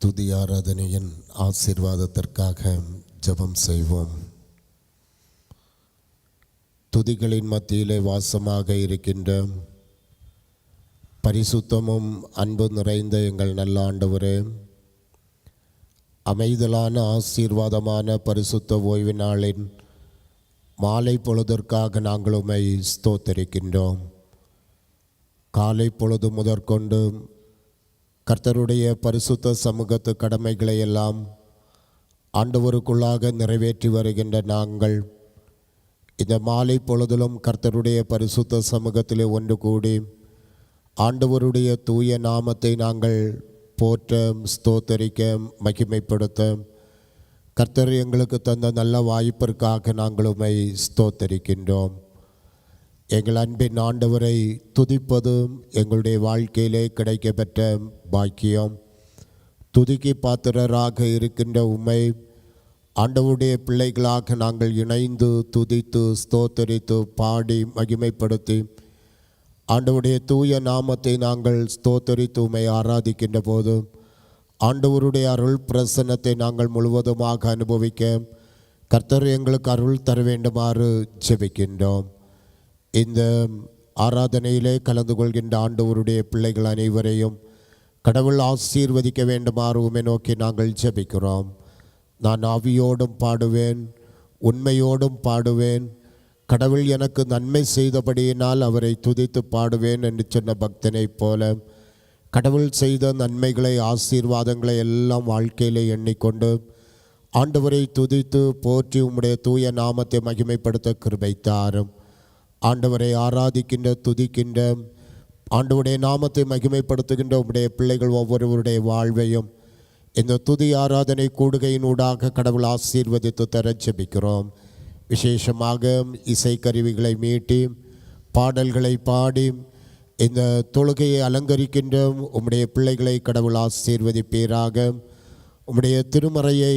துதி ஆராதனையின் ஆசீர்வாதத்திற்காக ஜெபம் செய்வோம். துதிகளின் மத்தியிலே வாசமாக இருக்கின்ற பரிசுத்தமும் அன்பு நிறைந்த எங்கள் நல்ல ஆண்டவரே, அமைதலான ஆசீர்வாதமான பரிசுத்த ஓய்வு நாளின் மாலை பொழுதற்காக நாங்கள் உம்மை ஸ்தோத்தரிக்கின்றோம். காலை பொழுது முதற்கொண்டு கர்த்தருடைய பரிசுத்த சமூகத்து கடமைகளை எல்லாம் ஆண்டவருக்குள்ளாக நிறைவேற்றி வருகின்ற நாங்கள் இந்த மாலை பொழுதிலும் கர்த்தருடைய பரிசுத்த சமூகத்திலே ஒன்று கூடி ஆண்டவருடைய தூய நாமத்தை நாங்கள் போற்ற, ஸ்தோத்தரிக்க, மகிமைப்படுத்த கர்த்தர் எங்களுக்கு தந்த நல்ல வாய்ப்பிற்காக நாங்கள் உம்மை ஸ்தோத்தரிக்கின்றோம். எங்கள் அன்பின் ஆண்டவரை துதிப்பது எங்களுடைய வாழ்க்கையிலே கிடைக்கப்பெற்ற பாக்கியம். துதிக்கு பாத்திரராக இருக்கின்ற உம்மை ஆண்டவருடைய பிள்ளைகளாக நாங்கள் இணைந்து துதித்து ஸ்தோத்தரித்து பாடி மகிமைப்படுத்தி ஆண்டவருடைய தூய நாமத்தை நாங்கள் ஸ்தோத்தரித்து உம்மை ஆராதிக்கின்ற போது ஆண்டவருடைய அருள் பிரசன்னத்தை நாங்கள் முழுவதுமாக அனுபவிக்க கர்த்தர் எங்களுக்கு அருள் தர வேண்டுமாறு ஜெபிக்கின்றோம். இந்த ஆராதனையிலே கலந்து கொள்கின்ற ஆண்டவருடைய பிள்ளைகள் அனைவரையும் கடவுள் ஆசீர்வதிக்க வேண்டுமாறு உம்மை நோக்கி நாங்கள் ஜெபிக்கிறோம். நான் ஆவியோடும் பாடுவேன், உண்மையோடும் பாடுவேன், கடவுள் எனக்கு நன்மை செய்தபடியினால் அவரை துதித்து பாடுவேன் என்று சொன்ன பக்தனைப் போல கடவுள் செய்த நன்மைகளை, ஆசீர்வாதங்களை எல்லாம் வாழ்க்கையிலே எண்ணிக்கொண்டு ஆண்டவரை துதித்து போற்றி உம்முடைய தூய நாமத்தை மகிமைப்படுத்த கிருபை தாரும். ஆண்டவரை ஆராதிக்கின்ற, துதிக்கின்ற, ஆண்டவருடைய நாமத்தை மகிமைப்படுத்துகின்ற உம்முடைய பிள்ளைகள் ஒவ்வொருவருடைய வாழ்வையும் இந்த துதி ஆராதனை கூடுகையினூடாக கடவுள் ஆசீர்வதித்து தர ஜெபிக்கிறோம். விசேஷமாக இசைக்கருவிகளை மீட்டி பாடல்களை பாடி இந்த தொழுகையை அலங்கரிக்கின்ற உம்முடைய பிள்ளைகளை கடவுள் ஆசீர்வதிப்பீராக. உம்முடைய திருமறையை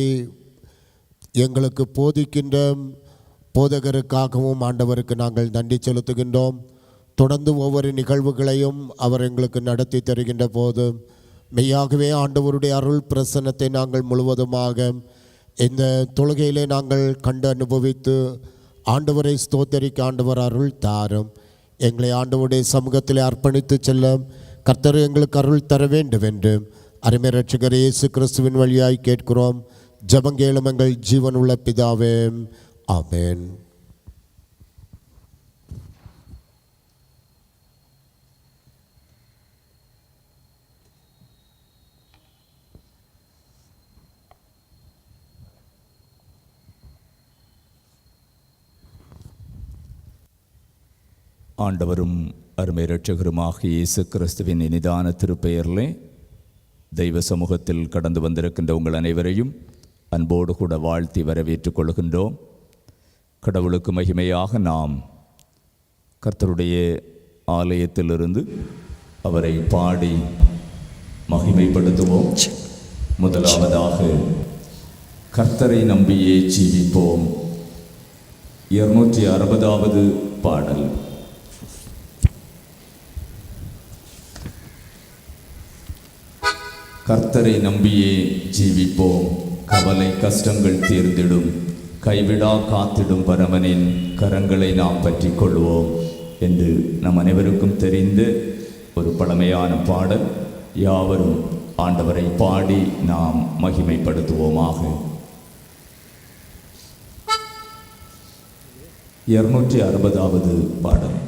எங்களுக்கு போதிக்கின்ற போதகருக்காகவும் ஆண்டவருக்கு நாங்கள் நன்றி செலுத்துகின்றோம். தொடர்ந்து ஒவ்வொரு நிகழ்வுகளையும் அவர் எங்களுக்கு நடத்தி தருகின்ற போது மெய்யாகவே ஆண்டவருடைய அருள் பிரசன்னத்தை நாங்கள் முழுவதுமாக இந்த தொழுகையிலே நாங்கள் கண்டு அனுபவித்து ஆண்டவரை ஸ்தோத்தரிக்க ஆண்டவர் அருள் தாரும். எங்களை ஆண்டவருடைய சமூகத்தில் அர்ப்பணித்து செல்ல கர்த்தர் எங்களுக்கு அருள் தர வேண்டும் என்று அருமை இரட்சகர் இயேசு கிறிஸ்துவின் வழியாய் கேட்கிறோம். ஜெபங்கேளும் எங்கள் ஜீவன் உள்ள பிதாவே, ஆமென். ஆண்டவரும் அருமை இரட்சகருமாகிய இயேசு கிறிஸ்துவின் இனிதான திருப்பெயரிலே தெய்வ சமூகத்தில் கடந்து வந்திருக்கின்ற உங்கள் அனைவரையும் அன்போடு கூட வாழ்த்தி வரவேற்றுக் கொள்கின்றோம். கடவுளுக்கு மகிமையாக நாம் கர்த்தருடைய ஆலயத்திலிருந்து அவரை பாடி மகிமைப்படுத்துவோம். முதலாவதாக கர்த்தரை நம்பியே ஜீவிப்போம், 260வது பாடல். கர்த்தரை நம்பியே ஜீவிப்போம், கவலை கஷ்டங்கள் தீர்ந்திடும், கைவிடா காத்திடும் பரமனின் கரங்களை நாம் பற்றி கொள்வோம் என்று நம் அனைவருக்கும் தெரிந்த ஒரு பழமையான பாடல். யாவரும் ஆண்டவரை பாடி நாம் மகிமைப்படுத்துவோமாக. 260வது பாடல்.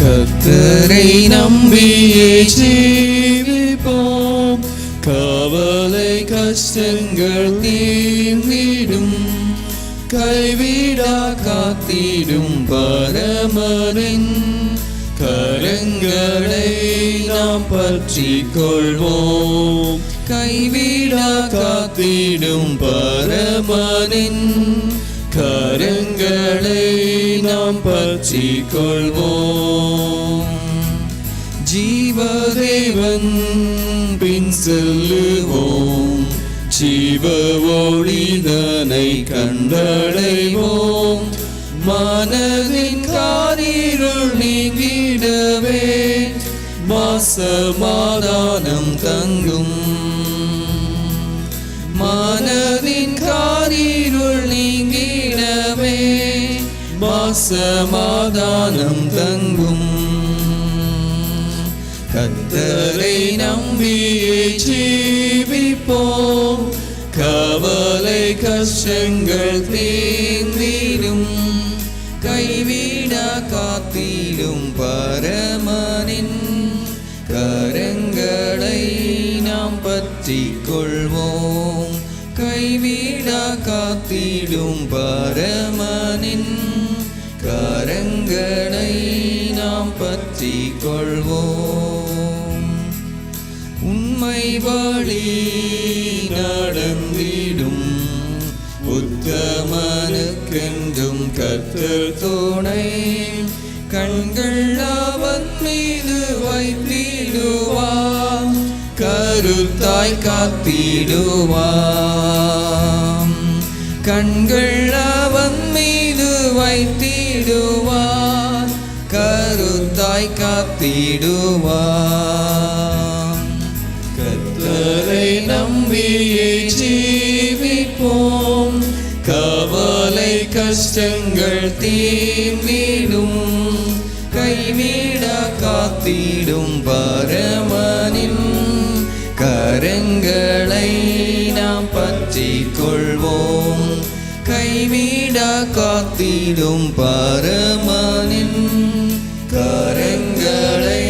கர்த்தரை நம்பியே ஜீவிப்போம், கவலை கஷ்டங்கள் தீர்ந்திடும், கைவிடா காத்திடும் பரமனின் கரங்களை நாம் பற்றிக் கொள்வோம். கைவிடா காத்திடும் பரமனின் கரங்களை நாம் பற்றிக் கொள்வோம். ஜீவதேவன் பின் செல்லுவோம், ஜீவ ஒளிதனை கண்டடைவோம். மனதின் காரிருள் நீங்கிடவே சமாதானம் தங்கும். மனதின் காரிருள் நீங்கிடவே சமாதானம் தங்கும். கர்த்தரை நம்பியே ஜீவிப்போம், கவலை கஷ்டங்கள் தீர்ந்திடும். கைவிட காத்திடும் பரமனின் கரங்களை நாம் பற்றிக் கொள்வோம். கைவிட காத்திடும் பரமனின் கரங்களை நாம் பற்றிக் கொள்வோம். உண்மை வழி நடந்திடும் உத்தமனுக்கென்றும் கர்த்தர் துணை. கண்கள் அவன் மீது வைத்திடுவார், கருத்தாய் காத்திடுவார். கண்கள் அவன் மீது வைத்திடுவார், கருத்தாய் காத்திடுவார். கர்த்தரை நம்பியே ஜீவிப்போம், கவலை கஷ்டங்கள் தீர்ந்திடும். கைவிட காத்திடும் பரமனின் கரங்களை நாம் பற்றிக் கொள்வோம். கைவிட காத்திடும் பரமனின் கரங்களை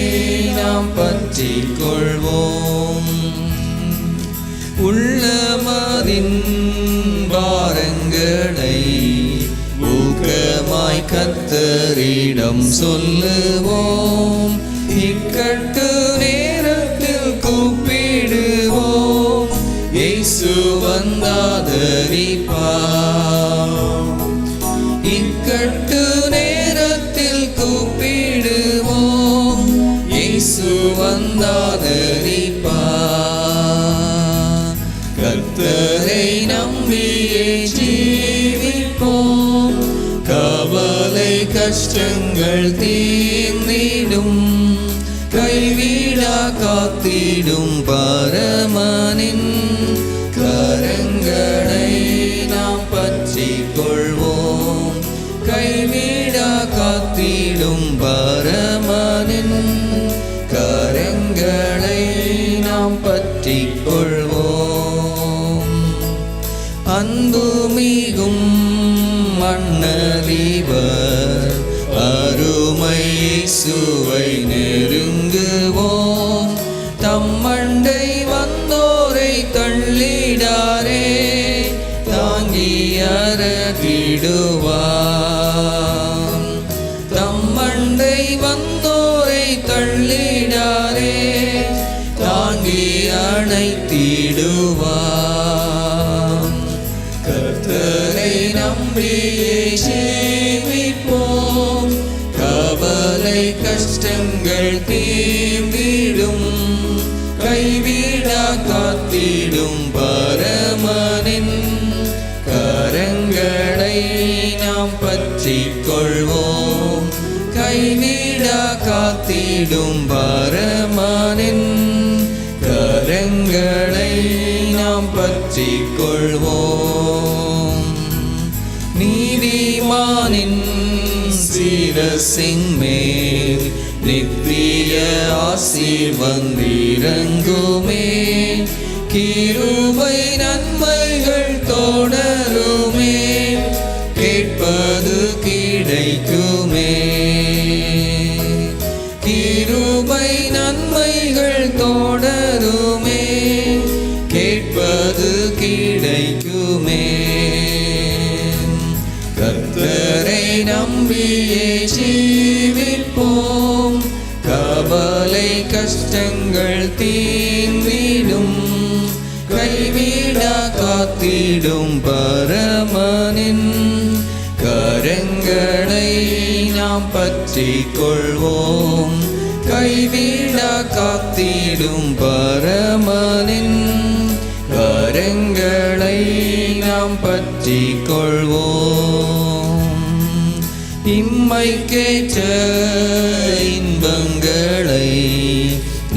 நாம் பற்றிக் கொள்வோம். உள்ளமதின் பாரங்களை ஊக்கமாய் கர்த்தரிடம் சொல்லுவோம். இக்கட்டு நேரத்தில் கூப்பிடுவோம், இயேசு வந்தாதரிப்பார். இக்கட்டு நேரத்தில் கூப்பிடுவோம், இயேசு வந்தாதரிப்பார். கர்த்தரை நம்பியே ஜீவிப்போம், கவலை கஷ்டங்கள் தீர்ந்திடும். கைவிட காத்திடும் பரமனின் கரங்களை நாம் பற்றிக் கொள்வோம். கைவிட காத்திடும் பரமனின் கரங்களை நாம் பற்றிக் கொள்வோம். அன்பு மிகும் மன்னலிவர் அருமை இயேசுவை நெருங்குவோம். தம்மண்டை வந்தோரை தள்ளிடாரே, தாங்கி அரகிடுவார். தம்மண்டை வந்தோரை தள்ளிடாரே, தாங்கி அணைத்திடுவார். கர்த்தரை நம்பியே ஜீவிப்போம், கவலை கஷ்டங்கள் தீர்ந்திடும். கைவிட காத்திடும் பரமனின் கரங்களை நாம் பற்றிக் கொள்வோம். கைவிட காத்திடும் பரமனின் கரங்களை நாம் பற்றிக் கொள்வோம். நீதிமானின் சிரசின் மேல் நித்திய ஆசீர் வந்திறங்குமே. கிருபை நன்மைகள் தொடருமே, கேட்பது கிடைக்குமே. கிருபை நன்மைகள் தொடருமே, கேட்பது கிடைக்குமே. கர்த்தரை நம்பியே ஜீவிப்போம், கவலை கஷ்டங்கள் தீர்ந்திடும். கைவிட காத்திடும் பரமனின் நாம் பற்றிக் கொள்வோம். கைவிடா காத்திடும் பரமனின் கரங்களை நாம் பற்றிக் கொள்வோம். இம்மைக்கேற்ற இன்பங்களை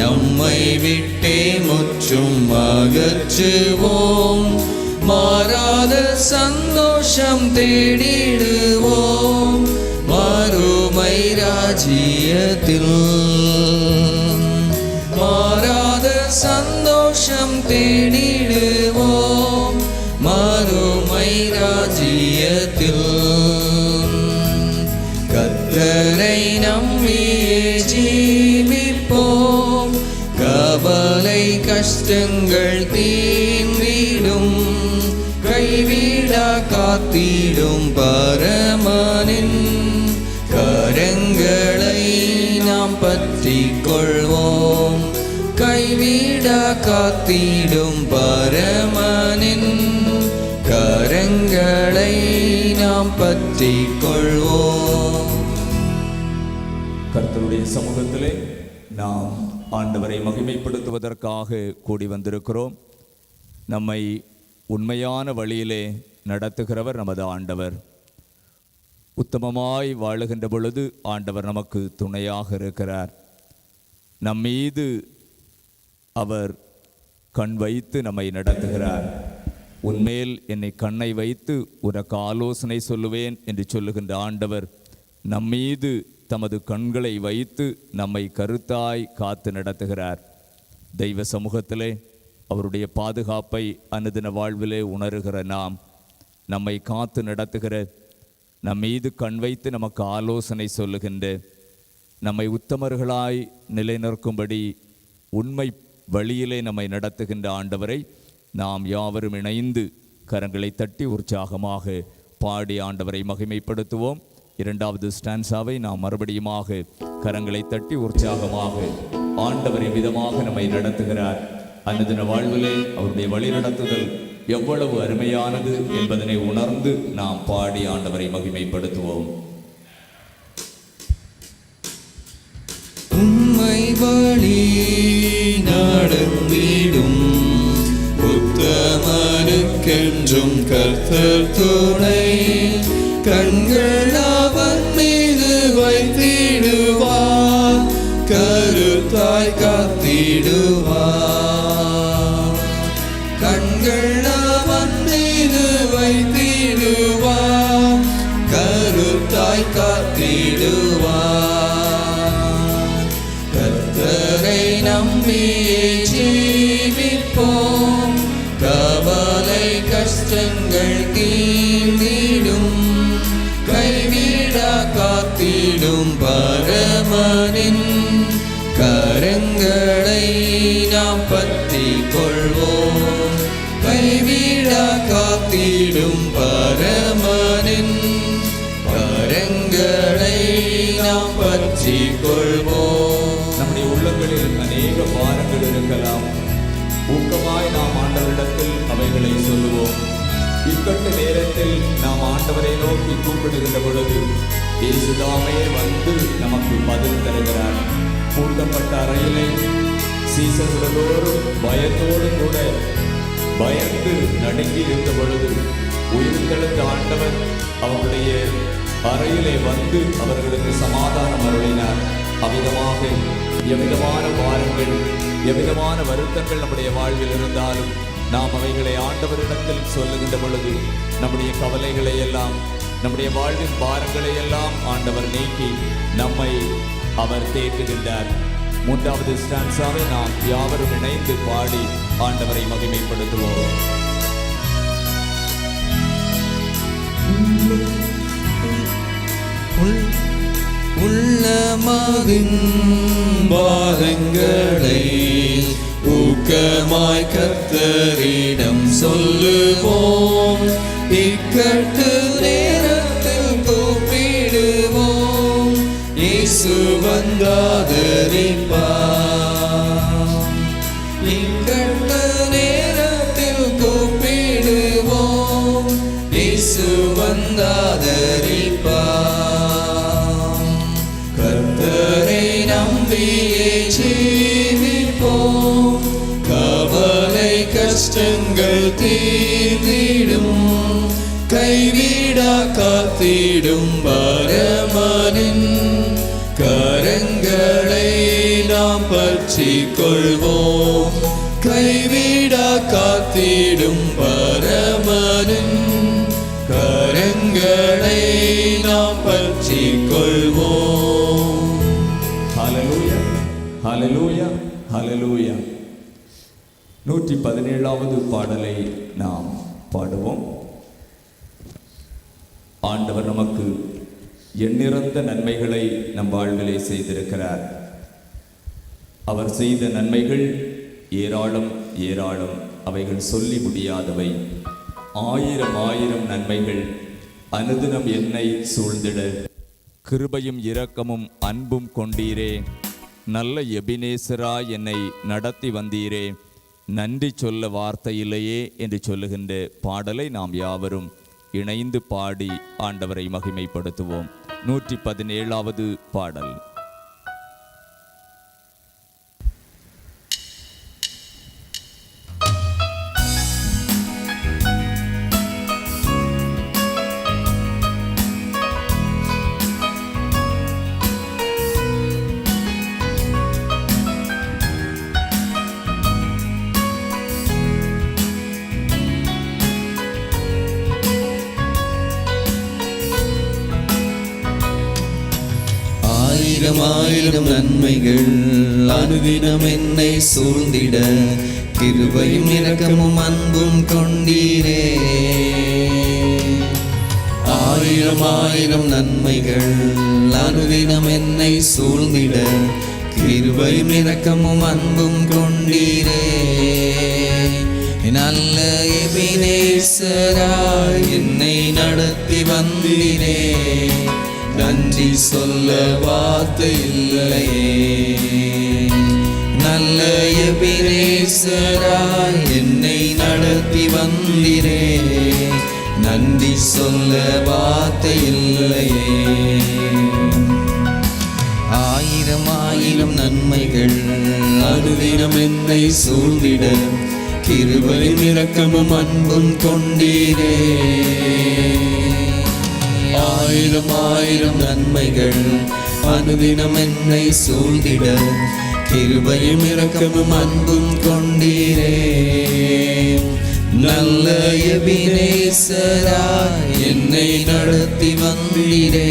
நம்மை விட்டே முற்றும் அகற்றுவோம். மாறாத சந்தோஷம் தேடிடுவோம் மறுமை ராஜ்யத்தில். மாறாத சந்தோஷம் தேடிடுவோம் மறுமை ராஜ்யத்தில். கர்த்தரை நம்பியே ஜீவிப்போம். கவலை கஷ்டங்கள் தீர்ந்திடும். கைவிடா காத்திடும் பரமனின் கரங்களை நாம் பற்றிக் கொள்வோம். கைவிடா காத்திடும் பரமனின் கரங்களை நாம் பற்றிக் கொள்வோம். கர்த்தருடைய சமூகத்திலே நாம் ஆண்டவரை மகிமைப்படுத்துவதற்காக கூடி வந்திருக்கிறோம். நம்மை உண்மையான வழியிலே நடத்துகிறவர் நமது ஆண்டவர். உத்தமமாய் வாழுகின்ற பொழுது ஆண்டவர் நமக்கு துணையாக இருக்கிறார். நம்மீது அவர் கண் வைத்து நம்மை நடத்துகிறார். உன்மேல் என்னை கண்ணை வைத்து உனக்கு ஆலோசனை சொல்லுவேன் என்று சொல்லுகின்ற ஆண்டவர் நம்மீது தமது கண்களை வைத்து நம்மை கருத்தாய் காத்து நடத்துகிறார். தெய்வ சமூகத்திலே அவருடைய பாதுகாப்பை அனுதின வாழ்விலே உணர்கிற நாம், நம்மை காத்து நடத்துகிற, நம்மீது கண் வைத்து நமக்கு ஆலோசனை சொல்லுகின்ற, நம்மை உத்தமர்களாய் நிலைநிற்கும்படி உண்மை வழியிலே நம்மை நடத்துகின்ற ஆண்டவரை நாம் யாவரும் இணைந்து கரங்களை தட்டி உற்சாகமாக பாடி ஆண்டவரை மகிமைப்படுத்துவோம். இரண்டாவது ஸ்டான்ஸாவை நாம் மறுபடியுமாக கரங்களை தட்டி உற்சாகமாக ஆண்டவரை விதமாக நம்மை நடத்துகிறார். அன்னதின வாழ்விலே அவருடைய வழி நடத்துதல் எவ்வளவு அருமையானது என்பதனை உணர்ந்து நாம் பாடி ஆண்டவரை மகிமைப்படுத்துவோம். உம்மை வழி நடந்திடும் உத்தமனுக்கென்றும் கர்த்தர் துணை. கண்கள் அவன் மீது வைத்திடுவார். கருத்தாய் காத்திடுவார். கண்கள் அவன் மீது வைத்திடுவார். கருத்தாய் காத்திடுவார். கர்த்தரை நம்பியே ஜீவிப்போம். கவலை கஷ்டங்கள் தீர்ந்திடும். கைவிடா காத்திடும் பரமனின் கரங்களை நாம் பற்றிக் கொள்வோம். கைவிடா காத்திடும் பரமனின் கரங்களை நாம் பற்றிக் கொள்வோம். நம்முடைய உள்ளங்களில் அநேக பாரங்கள் இருக்கலாம். ஊக்கமாய் நாம் ஆண்டவரிடத்தில் அவைகளை சொல்லுவோம். இக்கட்டு நேரத்தில் நாம் ஆண்டவரை நோக்கி கூப்பிடுகின்ற பொழுது இயேசுதாமே வந்து நமக்கு பதில் தருகிறார். பூட்டப்பட்ட அறையிலே சீசர்களுடோறும் பயத்தோடு கூட பயந்து நடுங்கி இருந்த பொழுது உயிர்த்தெழுந்த ஆண்டவர் அவருடைய அறையிலே வந்து அவர்களுக்கு சமாதானம் அருளினார். அவ்விதமாக எவ்விதமான பாரங்கள், எவ்விதமான வருத்தங்கள் நம்முடைய வாழ்வில் இருந்தாலும் நாம் அவைகளை ஆண்டவரிடத்தில் சொல்லுகின்ற பொழுது நம்முடைய கவலைகளை எல்லாம், நம்முடைய வாழ்வின் பாரங்களை எல்லாம் ஆண்டவர் நீக்கி நம்மை அவர் தேற்றுகின்றார். மூன்றாவது ஸ்டான்ஸாவை நாம் யாவரும் இணைந்து பாடி ஆண்டவரை மகிமைப்படுத்துவோம். உள்ளமதின் பாரங்களை ஊக்கமாய் கர்த்தரிடம் சொல்லுவோம். இக்கட்டு நேரத்தில் கூப்பிடுவோம். இயேசு வந்தாதரிப்பார். இக்கட்டு நேரத்தில் கூப்பிடுவோம். இயேசு வந்தாதரிப்பார். நம்பியே ஜீவிப்போம். கவலை கஷ்டங்கள் தீர்ந்திடும், கைவிடா காத்திடும் பரமனின் கரங்களை நாம் பற்றிக் கொள்வோம். கைவிடா காத்திடும் பரமனின் கரங்களை நாம் பற்றிக் கொள்வோம். ஹல்லேலூயா, ஹல்லேலூயா, ஹல்லேலூயா. 117வது பாடலை நாம் பாடுவோம். ஆண்டவர் நமக்கு எண்ணிறந்த நன்மைகளை நம் வாழ்விலே செய்திருக்கிறார். அவர் செய்த நன்மைகள் ஏராளம் ஏராளம், அவைகள் சொல்லி முடியாதவை. ஆயிரம் ஆயிரம் நன்மைகள் அனுதினம் என்னை சூழ்ந்திட கிருபையும் இரக்கமும் அன்பும் கொண்டீரே. நல்ல எபினேசரா என்னை நடத்தி வந்தீரே. நன்றி சொல்ல வார்த்தையில்லையே என்று சொல்லுகின்ற பாடலை நாம் யாவரும் இணைந்து பாடி ஆண்டவரை மகிமைப்படுத்துவோம். 117வது பாடல். ஆயிரம் நன்மைகள் அனுதினம் என்னை சூழ்ந்திட கிருபையும் இரக்கமும் அன்பும் கொண்டீரே. ஆயிரம் நன்மைகள் அனுதினம் என்னை சூழ்ந்திட கிருபையும் இரக்கமும் அன்பும் கொண்டீரே. நல்ல எபினேசராய் என்னை நடத்தி வந்தீரே. நன்றி சொல்ல வார்த்தை இல்லையே. நல்ல எபினேசராய் என்னை நடத்தி வந்தீரே. நன்றி சொல்ல வார்த்தை இல்லையே. ஆயிரம் நன்மைகள் அனுதினம் என்னை சூழ்ந்திட கிருபையும் இரக்கமும் அன்பும் கொண்டீரே. ஆயிரம் நன்மைகள் அனுதினம் என்னை சூழ்ந்திட கிருபையும் இரக்கமும் அன்பும் கொண்டீரே. நல்ல எபினேசராய் என்னை நடத்தி வந்தீரே.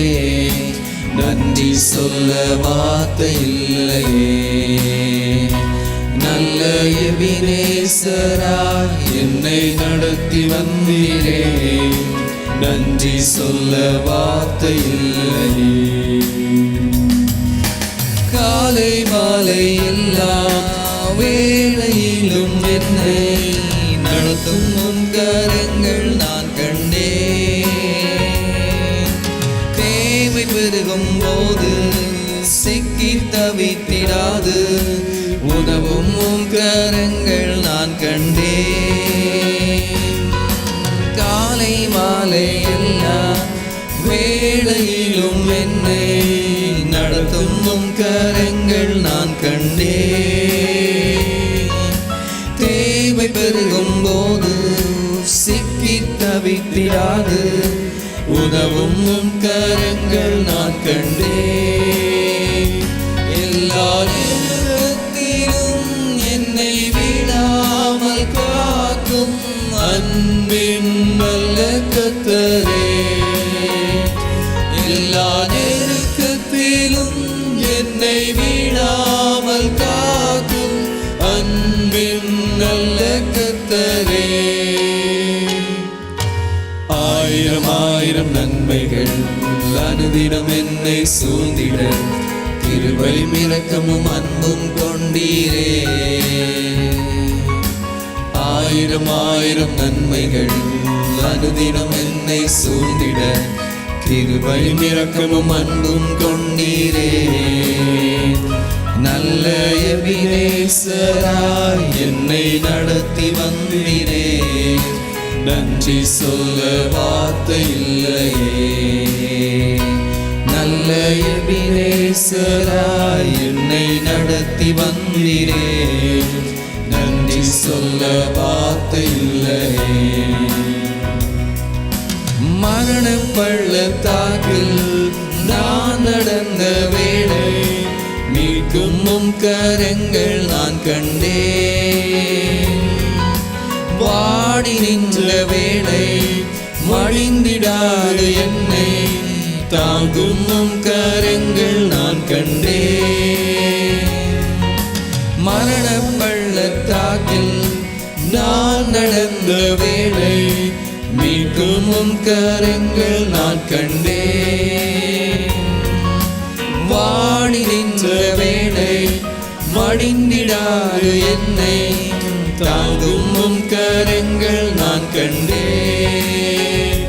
நன்றி சொல்ல வார்த்தை இல்லையே. நல்ல எபினேசராய் என்னை நடத்தி வந்தீரே. நன்றி சொல்ல வார்த்தை இல்லையே. காலை மாலை எல்லா வேளையிலும் என்னை நடத்தும் உன் கரங்கள் நான் கண்டேன். தேவை பெருகும் போது சிக்கி தவித்திடாது உதவும் உன் கரங்கள் நான் கண்டேன். காலை மாலை எல்லா வேளையிலும் என்னை நடத்தும் உம் கரங்கள் நான் கண்டேன். தேவை பெருகும் போது சிக்கி தவித்திடாது உதவும் உம் கரங்கள் நான் கண்டேன். எல்லா நேரத்திலும் என்னை விடாமல் காக்கும் அன்பின் நல்ல கர்த்தரே. எல்லா நெருக்கத்திலும் என்னை விடாமல் காக்கும் அன்பின் நல்ல கர்த்தரே. ஆயிரம் நன்மைகள் அனுதினம் என்னை சூழ்ந்திட கிருபையும் இரக்கமும் அன்பும் கொண்டீரே. ஆயிரம் நன்மைகள் அனுதினம் என்னை சூழ்ந்திட கிருபையும் இரக்கமும் அன்பும் கொண்டீரே. நல்ல எபினேசராய் என்னை நடத்தி வந்தீரே. நன்றி சொல்ல வார்த்தை இல்லையே. நல்ல எபினேசராய் என்னை நடத்தி வந்தீரே, நன்றி சொல்ல வார்த்தை இல்லையே. மரண பள்ளத்தாக்கில் நான் நடந்த வேளை, மீட்கும் உம் கரங்கள் நான் கண்டேன். வாடி நின்ற வேளை மடிந்திடாத என்னை தாங்கும் உம் கரங்கள் நான் கண்டேன். மரண பள்ளத்தாக்கில் நான் நடந்த வேளை, மீட்கும் உம் கரங்கள் நான் கண்டேன். வாடி நின்ற வேளை மடிந்திடாது என்னை தாங்கும் உம் கரங்கள் நான் கண்டேன்.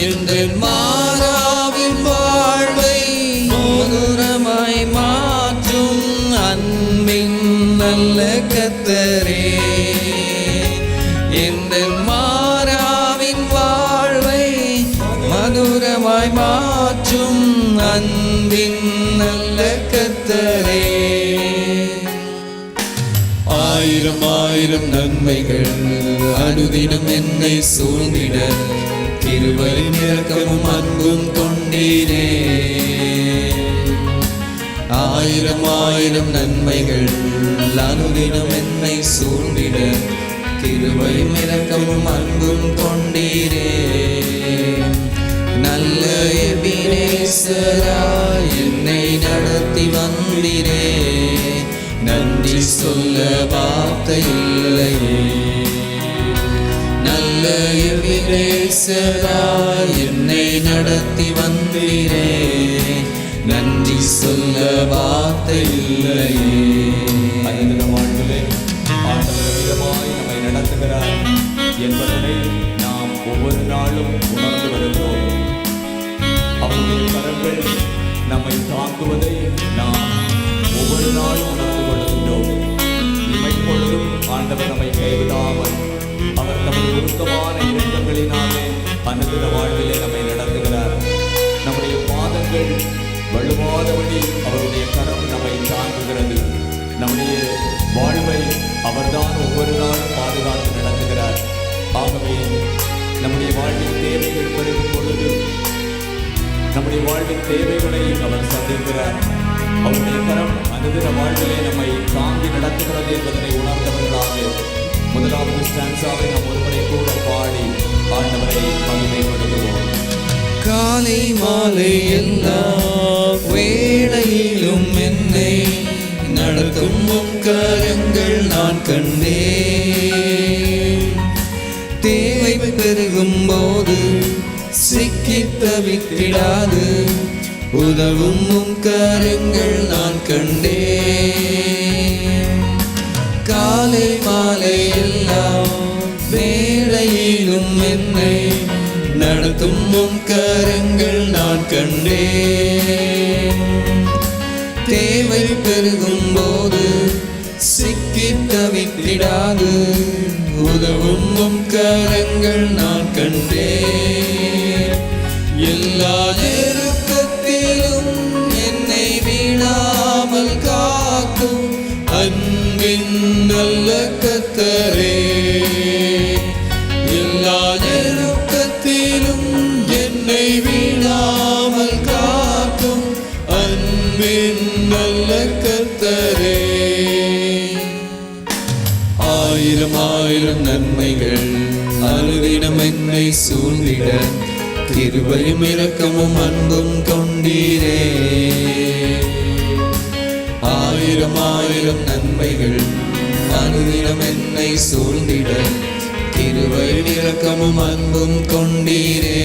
என் மாறாவின் வாழ்வை மதுரமாய் மாற்றும் அன்பின் நல்ல கர்த்தரே, என் மாறாவின் வாழ்வை மதுரமாய் மாற்றும் அன்பின் நல்ல கர்த்தரே. ஆயிரம் ஆயிரம் நன்மைகள் அனுதினம் என்னை சூழ்ந்திட, கிருபையும் இரக்கமும் அன்பும் கொண்டீரே. ஆயிரம் ஆயிரம் நன்மைகள் அனுதினம் என்னை சூழ்ந்திட, கிருபையும் இரக்கமும் அன்பும் கொண்டீரே. நல்ல எபினேசராய் என்னை நடத்தி வந்தீரே, நன்றி சொல்ல வார்த்தை இல்லையே. நல்ல எபினேசராய் என்னை நடத்தி வந்தீரே, நன்றி சொல்ல வார்த்தை இல்லையே. அந்த வாழ்விலே ஆண்டவர் விதமாய் நம்மை நடத்துகிறார் என்பதனை நாம் ஒவ்வொரு நாளும் உணர்ந்து வருகிறோம். அவருடைய கரங்கள் நம்மை தாக்குவதை நாம் ஒவ்வொரு நாளும் உணர்ந்து கொள்கின்றோம். இமைப்பொழுதும் ஆண்டவர் நம்மை கைவிடாமல் அவர் தமது உருக்கமான இரக்கங்களினாலே அனுதின வாழ்விலே நம்மை நடத்துகிறார். நம்முடைய பாதங்கள் வலுவாதபடி அவருடைய கரம் நம்மை தாங்குகிறது. நம்முடைய வாழ்வை அவர்தான் ஒவ்வொரு நாளும் பாதுகாத்து நடத்துகிறார். ஆகவே நம்முடைய வாழ்வின் தேவைகள் பெருகும் பொழுது நம்முடைய வாழ்வின் தேவைகளை அவர் சந்திக்கிறார். அவருடைய கரம் அனுதின வாழ்விலே நம்மை தாங்கி நடத்துகிறது என்பதனை உணர்ந்தவர்களாக முதலாவது ஸ்டான்ஸாவை நாம் ஒருவரை கூட பாடி ஆண்டவரை மகிமைப்படுத்துவோம். காலை மாலை எல்லா வேளையிலும் என்னை நடத்தும் உம் கரங்கள் நான் கண்டேன். தேவை பெருகும் போது சிக்கி தவித்திடாது உதவும் உம் கரங்கள் நான் கண்டேன். காலை மாலை எல்லா வேளையிலும் என்னை நடத்தும் உம் கரங்கள் நான் கண்டேன். தேவை பெருகும் போது சிக்கி தவித்திடாது உதவும் உம் கரங்கள் நான் கண்டேன். எல்லா நெருக்கத்திலும் என்னை வீணாமல் காக்கும் அன்பின் நல்ல கர்த்தரே, எல்லா நெருக்கத்திலும் என்னை வீணாமல் காக்கும் அன்பின் நல்ல கர்த்தரே. ஆயிரம் ஆயிரம் நன்மைகள் அனுதினம் என்னை சூழ்ந்திட, கிருபையும் இரக்கமும் அன்பும் கொண்டீரே. ஆயிரம் ஆயிரம் நன்மைகள் அனுதினம் என்னை சூழ்ந்திட, கிருபையும் இரக்கமும் அன்பும் கொண்டீரே.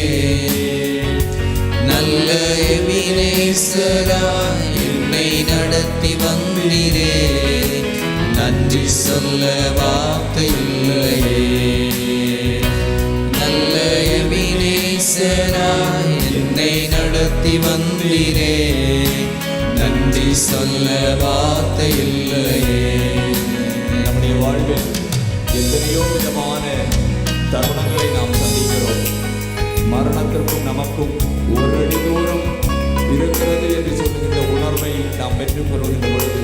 நல்ல எபினேசராய் என்னை நடத்தி வந்தீரே, நன்றி சொல்ல வார்த்தை இல்லையே. நல்ல எபினேசராய் என்னை நடத்தி வந்தீரே, நன்றி சொல்ல வார்த்தை இல்லையே. நம்முடைய வாழ்வில் எத்தனையோ விதமான தருணங்களை நாம் சந்திக்கிறோம். மரணத்திற்கும் நமக்கும் ஒரு அடி தூரம் இருக்கிறது என்று சொல்லுகின்ற உணர்வை நாம் பெற்றுக் கொள்கின்ற பொழுது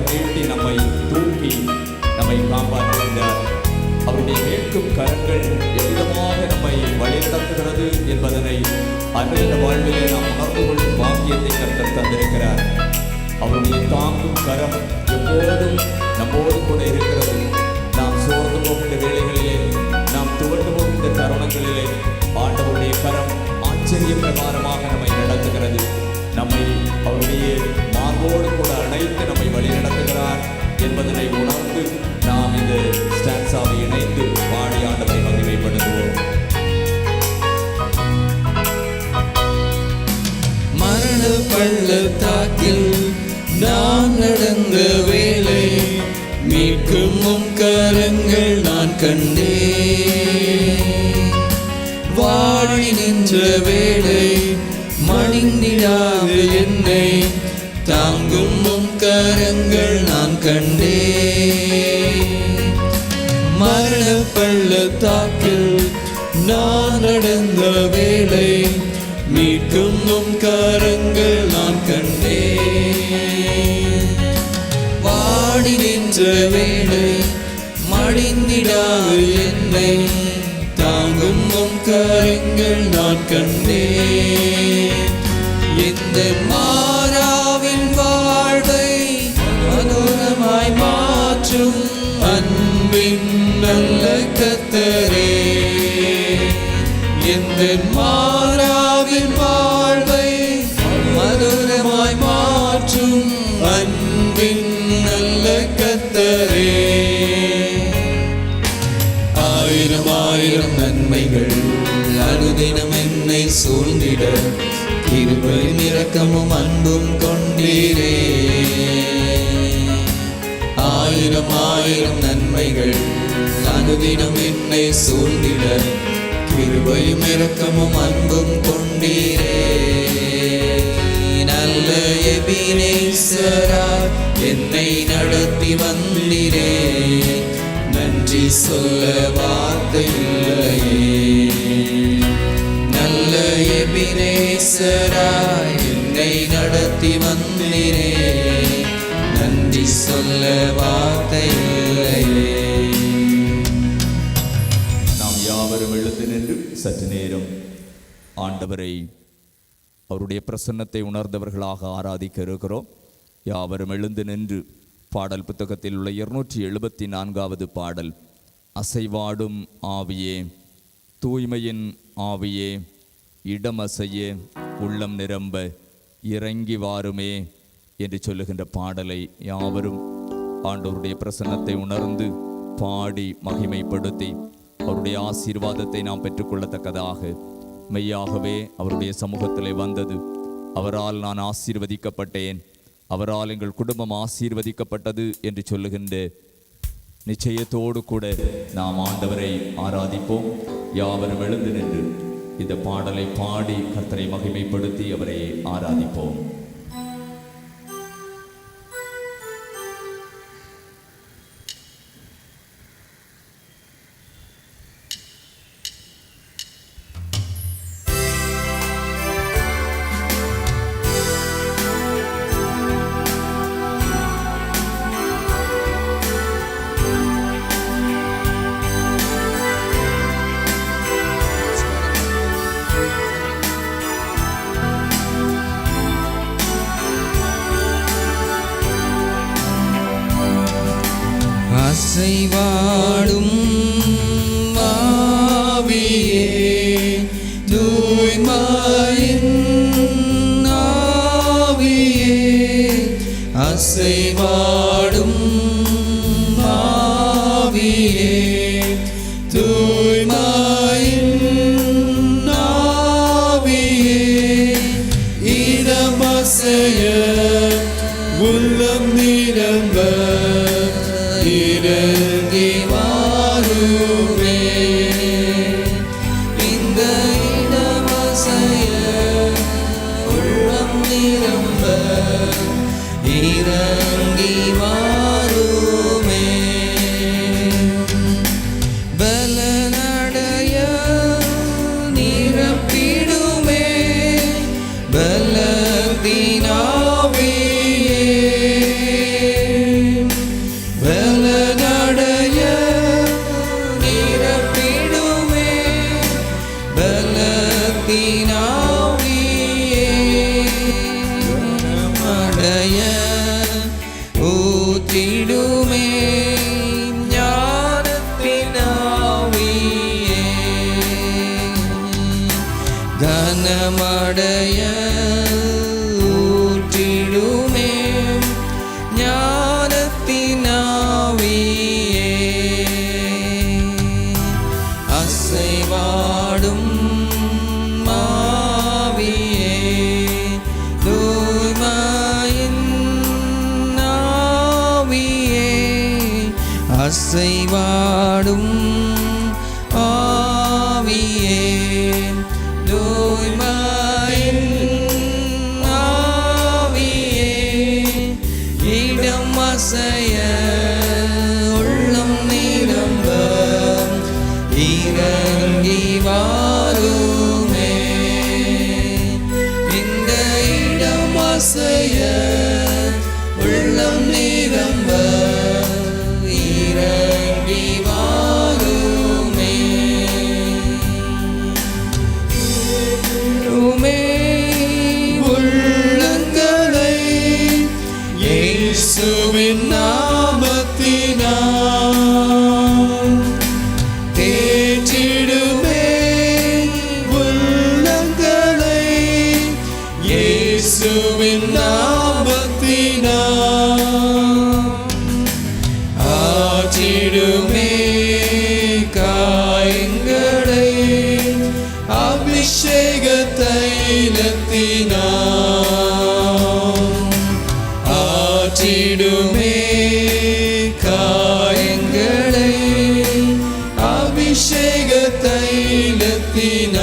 கரம் நீட்டி நம்மை தூக்கி நம்மை காப்பாற்றுகின்றார். அவருடைய மீட்கும் கரங்கள் எவ்விதமாக நம்மை வழிநடத்துகிறது என்பதனை அன்றைய வாழ்விலே நாம் உணர்ந்து கொள்ளும் பாக்கியத்தை கர்த்தர் தந்திருக்கிறார். அவருடைய தாங்கும் கரம் எப்போதும் நம்மோடு கூட இருக்கிறது. நாம் சோர்ந்து போகின்ற வேளைகளிலே, நாம் துவண்டு போகின்ற தருணங்களிலே ஆண்டவருடைய கரம் ஆச்சரிய பிரகாரமாக நம்மை நடத்துகிறது. நம்மை அவருடைய மார்போடு கூட அணைத்து நம்மை வழி நடத்துகிறார் என்பதனை உணர்ந்து நாம் இந்த ஸ்டான்ஸாவை இணைந்து பாடி ஆண்டவரை மகிமைப்படுத்துவோம். மரண பள்ளத்தாக்கில் நான் நடந்த வேளை, மீட்கும் உம் கரங்கள் நான் கண்டேன். வாடி நின்ற வேளை மணிந்திடாது என்னை தாங்கும் உம் கரங்கள் நான் கண்டேன். மரண பள்ளத்தாக்கில் நான் நடந்த வேளை, மீட்கும் உம் கரங்கள் நான் கண்டேன். வாடி நின்ற வேளை மடிந்திடாது என்னை தாங்கும் உம் கரங்கள் நான் கண்டேன். இந்த மாறாவின் வாழ்வை மனோரமாய் மாற்றும் அன்பின் நல்ல கர்த்தரே, இந்த மாறாவின் வாழ்வை மனோரமாய் மாற்றும் அன்பின் நல்ல கர்த்தரே. ஆயிரம் ஆயிரம் நன்மைகள் அனுதினம் என்னை சூழ்ந்திட, கிருபையும் இரக்கமும் அன்பும் கொண்டீரே. ஆயிரம் ஆயிரம் நன்மைகள் அனுதினம் என்னை சூழ்ந்திட, கிருபையும் இரக்கமும் அன்பும் கொண்டீரே. நல்ல எபினேசராய் என்னை நடத்தி வந்தீரே, நன்றி சொல்ல வார்த்தை இல்லையே. நல்ல எபினேசராய் என்னை நடத்தி வந்தீரே, நன்றி சொல்ல வார்த்தை இல்லையே. நாம் யாவரும் எழுந்து நின்று சற்று நேரம் ஆண்டவரை அவருடைய பிரசன்னத்தை உணர்ந்தவர்களாக ஆராதிக்க இருக்கிறோம். யாவரும் எழுந்து நின்று பாடல் புத்தகத்தில் உள்ள 274வது பாடல், அசைவாடும் ஆவியே, தூய்மையின் ஆவியே, இடமசைய உள்ளம் நிரம்ப இறங்கி வாருமே என்று சொல்லுகின்ற பாடலை யாவரும் ஆண்டவருடைய பிரசன்னத்தை உணர்ந்து பாடி மகிமைப்படுத்தி அவருடைய ஆசீர்வாதத்தை நாம் பெற்றுக்கொள்ளத்தக்கதாக, மெய்யாகவே அவருடைய சமூகத்திலே வந்தது, அவரால் நான் ஆசீர்வதிக்கப்பட்டேன், அவரால் எங்கள் குடும்பம் ஆசீர்வதிக்கப்பட்டது என்று சொல்லுகின்ற நிச்சயத்தோடு கூட நாம் ஆண்டவரை ஆராதிப்போம். யாவரும் எழுந்து நின்று இந்த பாடலை பாடி கர்த்தரை மகிமைப்படுத்தி அவரை ஆராதிப்போம். அசைவாடும் ஆவியே, தூய்மையின் ஆவியே, அசைவாடும் ஆவியே, தூய்மையின் ஆவியே, இடமசைய உள்ளம் நிரம்ப இறங்கி வாருமே. இந்த இடமசைய உள்ளம் நிரம்ப இறங்கி வாருமே. பலனடைய நிரப்பிடுமே பலத்தினாவியே, அசைவாடும் ஆவியே தூய்மையின் ஆவியே இடம் அசைய உள்ளம் நிரம்ப இறங்கி வாருமே இந்த இடம் அசைய உள்ளம் நிரம்ப இறங்கி வாருமே உள்ளங்களை இயேசுவின் நாமத்தினால் தேற்றிடுமே உள்ளங்களை இயேசுவின் நாமத்தினால் ஆற்றிடுமே காயங்களை அபிஷேக தைலத்தினால் ஆற்றிடுமே காயங்களை அபிஷேக தைலத்தினால்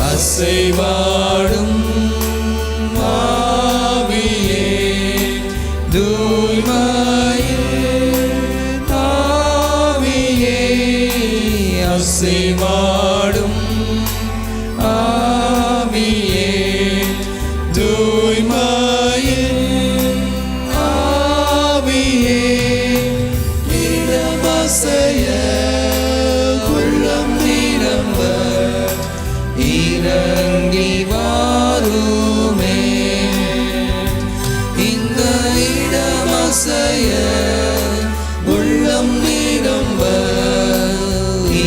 அசைவாடும் ஆவியே தூய்மையின் ஆவியே அசைவாடும் ஆவியே தூய்மையின் ஆவியே இடமசைய உள்ளம் நிரம்ப இறங்கி வாருமே இந்த இடமசைய உள்ளம் நிரம்ப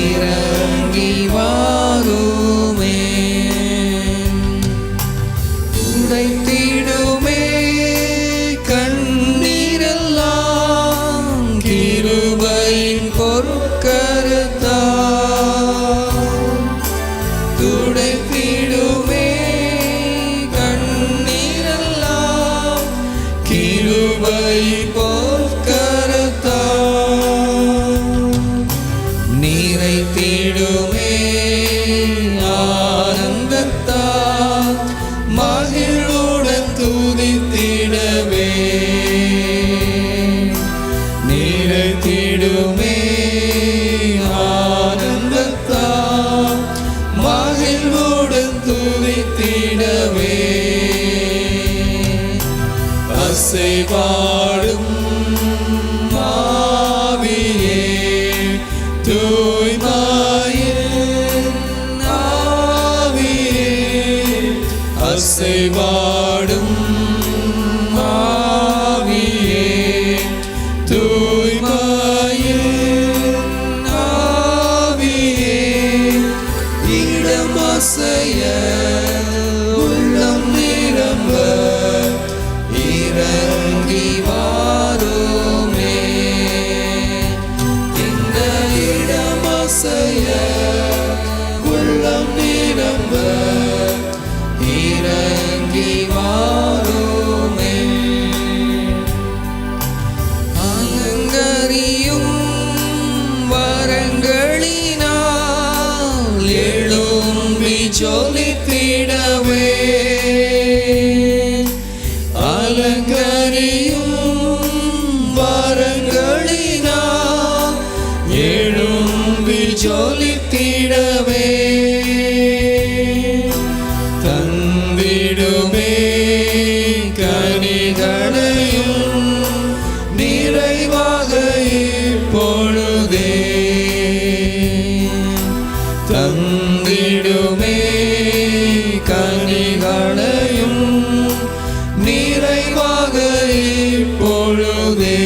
இறங்கி வாருமே உடைத்திடுமே கண்ணீரெல்லாம் கிருபையின் பொற்கரத்தால் துடைத்திடுமே கண்ணீரெல்லாம் கிருபை பொற்கரத்தால் நிறைத்திடுமே ஆனந்தத்தால் மகிழ்வுடன் துதித்திடவே நிறைத்திடுமே ஆனந்தத்தால் மகிழ்வுடன் துதித்திடவே அசைவாடும் ஆவியே தூய்மையின் ஆவியே அசைவாடும் ஆவியே தூய்மையின் ஆவியே இடமசைய உள்ளம் நிரம்ப இறங்கி வாருமே இந்த இடமசைய உள்ளம் நிரம்ப இறங்கி வாருமே அலங்கரியும் வரங்களினால் எழும்பி ஜொலித்திடவே அலங்கரியும் வரங்களினால் எழும்பி ஜொலித்திடவே தந்திடுமே கனிகளையும் நிறைவாக இப்பொழுதே தந்திடுமே கனிகளையும் நிறைவாக இப்பொழுதே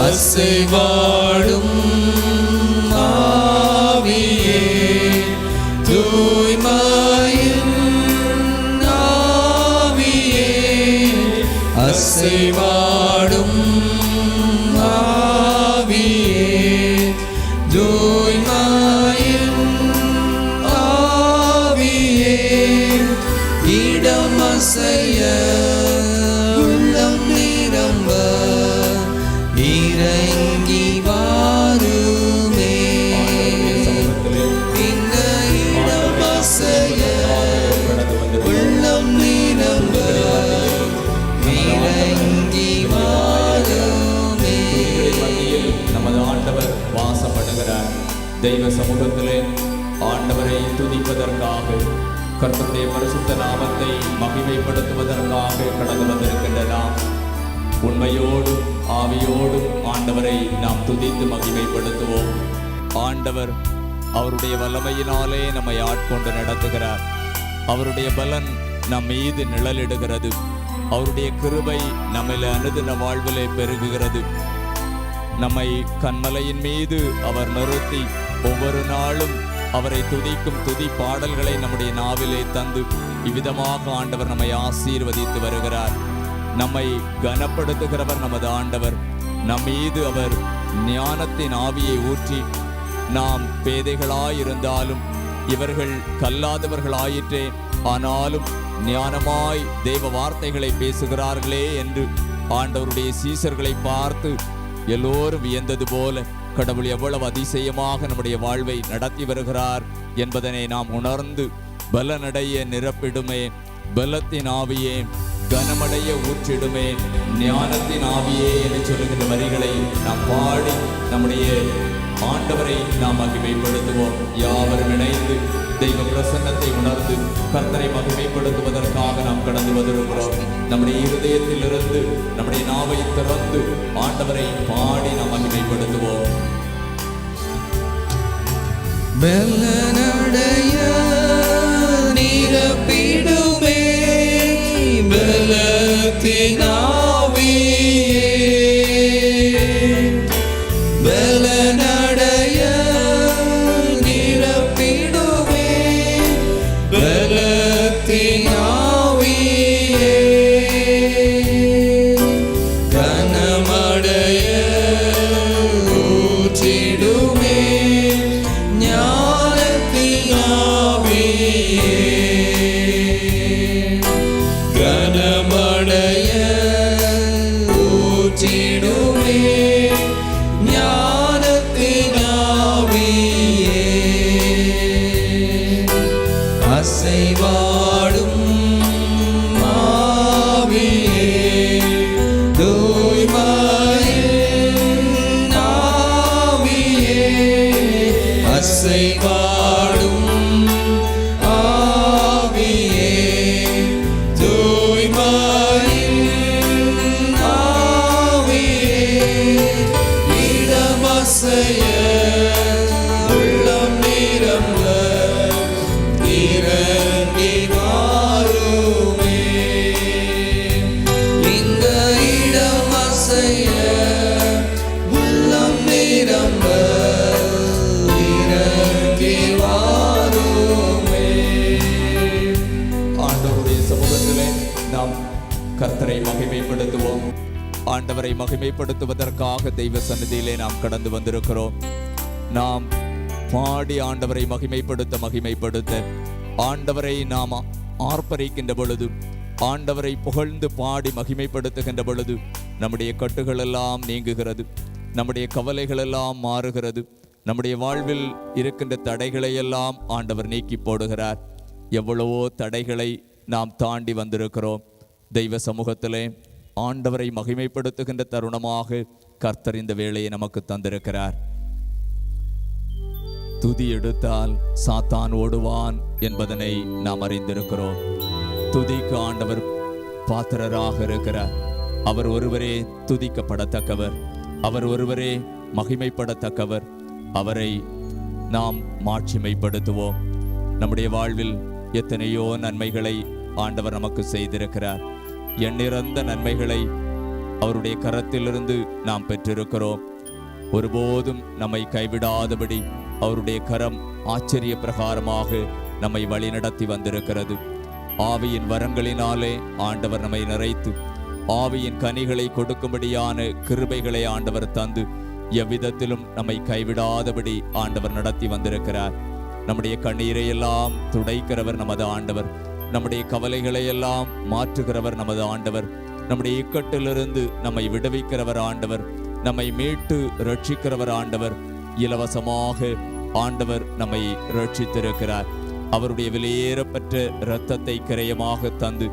அசைவாடும் ஆவியே தூய்மையின் ஆவியே அசைவாடும் ஆவியே தூய்மையின் ஆவியே இடமசைய உள்ளம் தெய்வ சமூகத்திலே ஆண்டவரை துதிப்பதற்காக, கர்த்தருடைய பரிசுத்த நாமத்தை மகிமைப்படுத்துவதற்காக கடந்து வந்திருக்கின்ற நாம் உண்மையோடும் ஆவியோடும் ஆண்டவரை நாம் துதித்து மகிமைப்படுத்துவோம். ஆண்டவர் அவருடைய வல்லமையினாலே நம்மை ஆட்கொண்டு நடத்துகிறார். அவருடைய பலன் நம் மீது நிழலிடுகிறது. அவருடைய கிருபை நம்மில் அனுதின வாழ்விலே பெருகுகிறது. நம்மை கன்மலையின் மீது அவர் நிறுத்தி ஒவ்வொரு நாளும் அவரை துதிக்கும் துதி பாடல்களை நம்முடைய நாவிலே தந்து இவ்விதமாக ஆண்டவர் நம்மை ஆசீர்வதித்து வருகிறார். நம்மை கனப்படுத்துகிறவர் நமது ஆண்டவர். நம் மீது அவர் ஞானத்தின் ஆவியை ஊற்றி, நாம் பேதைகளாயிருந்தாலும் இவர்கள் கல்லாதவர்களாயிற்றே, ஆனாலும் ஞானமாய் தேவ வார்த்தைகளை பேசுகிறார்களே என்று ஆண்டவருடைய சீசர்களை பார்த்து எல்லோரும் வியந்தது போல கடவுள் எவ்வளவு அதிசயமாக நம்முடைய வாழ்வை நடத்தி வருகிறார் என்பதனை நாம் உணர்ந்து, பலனடைய நிரப்பிடுமே, பலத்தின் ஆவியே கனமடைய ஊற்றிடுமே, ஞானத்தின் ஆவியே என்று சொல்லுகின்ற வரிகளை நாம் பாடி நம்முடைய ஆண்டவரை நாம் மகிமைப்படுத்துவோம். யாவரும் இணைந்து தெய்வ பிரசன்னத்தை உணர்ந்து கர்த்தரை மகிமைப்படுத்துவதற்காக நாம் கடந்து வந்திருக்கிறோம். நம்முடைய இருதயத்திலிருந்து நம்முடைய நாவை திறந்து ஆண்டவரை பாடி நாம் மகிமைப்படுத்துவோம். பலனடைய நிரப்பிடுமே, பலத்தின் ஆவியே பலனடைய நிரப்பிடுமே, பலத்தின் ஆவியே கனமடைய ஊற்றிடுமே, ஞானத்தின் ஆவியே கனமடைய ஊற்றிடுமே, ஞானத்தின் ஆவியே அசைவாடும் ஆவியே தூய்மையின் ஆவியே அசைவாடும் ஆவியே தூய்மையின் ஆவியே இடமசைய உள்ளம் நிரம்ப இறங்கி வாருமே, இந்த இடமசைய உள்ளம் நிரம்ப இறங்கி வாருமே. ஆண்டவருடைய சமூகத்திலே நாம் கர்த்தரை மகிமைப்படுத்துவோம். ஆண்டவரை மகிமைப்படுத்துவதற்காக தெய்வ சந்நிதியிலே நாம் கடந்து வந்திருக்கிறோம். நாம் பாடி ஆண்டவரை மகிமைப்படுத்த ஆண்டவரை நாம் ஆர்ப்பரிக்கின்ற பொழுது, ஆண்டவரை புகழ்ந்து பாடி மகிமைப்படுத்துகின்ற பொழுது நம்முடைய கட்டுகள் எல்லாம் நீங்குகிறது, நம்முடைய கவலைகள் எல்லாம் மாறுகிறது, நம்முடைய வாழ்வில் இருக்கின்ற தடைகளை எல்லாம் ஆண்டவர் நீக்கி போடுகிறார். எவ்வளவோ தடைகளை நாம் தாண்டி வந்திருக்கிறோம். தெய்வ சமூகத்திலே ஆண்டவரை மகிமைப்படுத்துகின்ற தருணமாக கர்த்தர் இந்த வேளையை நமக்கு தந்திருக்கிறார். துதி எடுத்தால் சாத்தான் ஓடுவான் என்பதனை நாம் அறிந்திருக்கிறோம். துதிக்கு ஆண்டவர் பாத்திரராக இருக்கிறார். அவர் ஒருவரே துதிக்கப்படத்தக்கவர், அவர் ஒருவரே மகிமைப்படத்தக்கவர். அவரை நாம் மாட்சிமைப்படுத்துவோம். நம்முடைய வாழ்வில் எத்தனையோ நன்மைகளை ஆண்டவர் நமக்கு செய்திருக்கிறார். எண்ணிறந்த நன்மைகளை அவருடைய கரத்திலிருந்து நாம் பெற்றிருக்கிறோம். ஒருபோதும் நம்மை கைவிடாதபடி அவருடைய கரம் ஆச்சரிய பிரகாரமாக நம்மை வழிநடத்தி வந்திருக்கிறது. ஆவியின் வரங்களினாலே ஆண்டவர் நம்மை நிறைத்து ஆவியின் கனிகளை கொடுக்கும்படியான கிருபைகளை ஆண்டவர் தந்து எவ்விதத்திலும் நம்மை கைவிடாதபடி ஆண்டவர் நடத்தி வந்திருக்கிறார். நம்முடைய கண்ணீரை எல்லாம் துடைக்கிறவர் நமது ஆண்டவர். நம்முடைய கவலைகளை எல்லாம் மாற்றுகிறவர் நமது ஆண்டவர். நம்முடைய இக்கட்டிலிருந்து நம்மை விடுவிக்கிறவர் ஆண்டவர். நம்மை மீட்டு ரட்சிக்கிறவர் ஆண்டவர். இலவசமாக ஆண்டவர் நம்மை ரட்சித்திருக்கிறார். அவருடைய விலையேறப்பெற்ற இரத்தத்தை கிரயமாக தந்து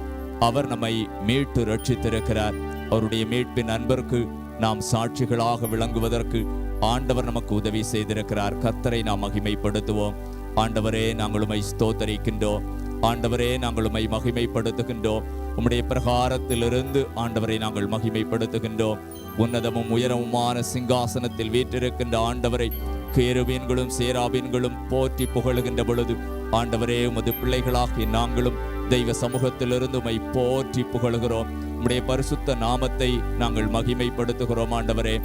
அவர் நம்மை மீட்டு ரட்சித்திருக்கிறார். அவருடைய மீட்பின் அன்பிற்கு நாம் சாட்சிகளாக விளங்குவதற்கு ஆண்டவர் நமக்கு உதவி செய்திருக்கிறார். கர்த்தரை நாம் மகிமைப்படுத்துவோம். ஆண்டவரே, நாங்கள் உம்மை ஸ்தோத்தரிக்கின்றோம். ஆண்டவரே, நாங்கள் உம்மை மகிமைப்படுத்துகின்றோம். உம்முடைய பிரகாரத்திலிருந்து ஆண்டவரை நாங்கள் மகிமைப்படுத்துகின்றோம். உன்னதமும் உயரமுமான சிங்காசனத்தில் வீற்றிருக்கின்ற ஆண்டவரை கேருபீன்களும் சேராபீன்களும் போற்றி புகழுகின்ற பொழுது, ஆண்டவரே, உமது பிள்ளைகளாகிய நாங்களும் தெய்வ சமூகத்திலிருந்து உம்மை போற்றி புகழுகிறோம். உம்முடைய பரிசுத்த நாமத்தை நாங்கள் மகிமைப்படுத்துகிறோம். ஆண்டவரே,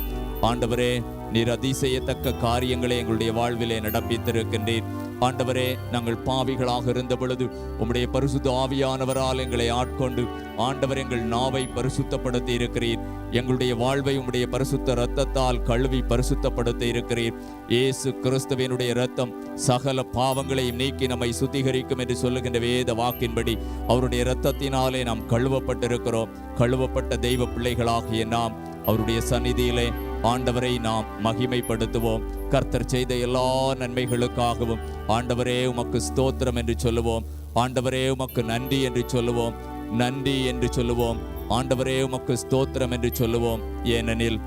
ஆண்டவரே, நீர் அதிசயத்தக்க காரியங்களை எங்களுடைய வாழ்விலே நடப்பித்திருக்கின்றீர். ஆண்டவரே, நாங்கள் பாவிகளாக இருந்த பொழுது உம்முடைய பரிசுத்த ஆவியானவரால் எங்களை ஆட்கொண்டு ஆண்டவர் எங்கள் நாவை பரிசுத்தப்படுத்தி இருக்கிறீர். எங்களுடைய வாழ்வை உம்முடைய பரிசுத்த இரத்தத்தால் கழுவி பரிசுத்தப்படுத்தி இருக்கிறீர். இயேசு கிறிஸ்துவினுடைய இரத்தம் சகல பாவங்களையும் நீக்கி நம்மை சுத்திகரிக்கும் என்று சொல்லுகின்ற வேத வாக்கின்படி அவருடைய இரத்தத்தினாலே நாம் கழுவப்பட்டிருக்கிறோம். கழுவப்பட்ட தெய்வ பிள்ளைகளாகிய நாம் அவருடைய சந்நிதியிலே ஆண்டவரை நாம் மகிமைப்படுத்துவோம். கர்த்தர் செய்த எல்லா நன்மைகளுக்காகவும் ஆண்டவரே உமக்கு ஸ்தோத்திரம் என்று சொல்லுவோம். ஆண்டவரே, உமக்கு நன்றி என்று சொல்லுவோம். நன்றி என்று சொல்லுவோம். ஆண்டவரே, உமக்கு ஸ்தோத்திரம் என்று சொல்லுவோம். ஏனெனில்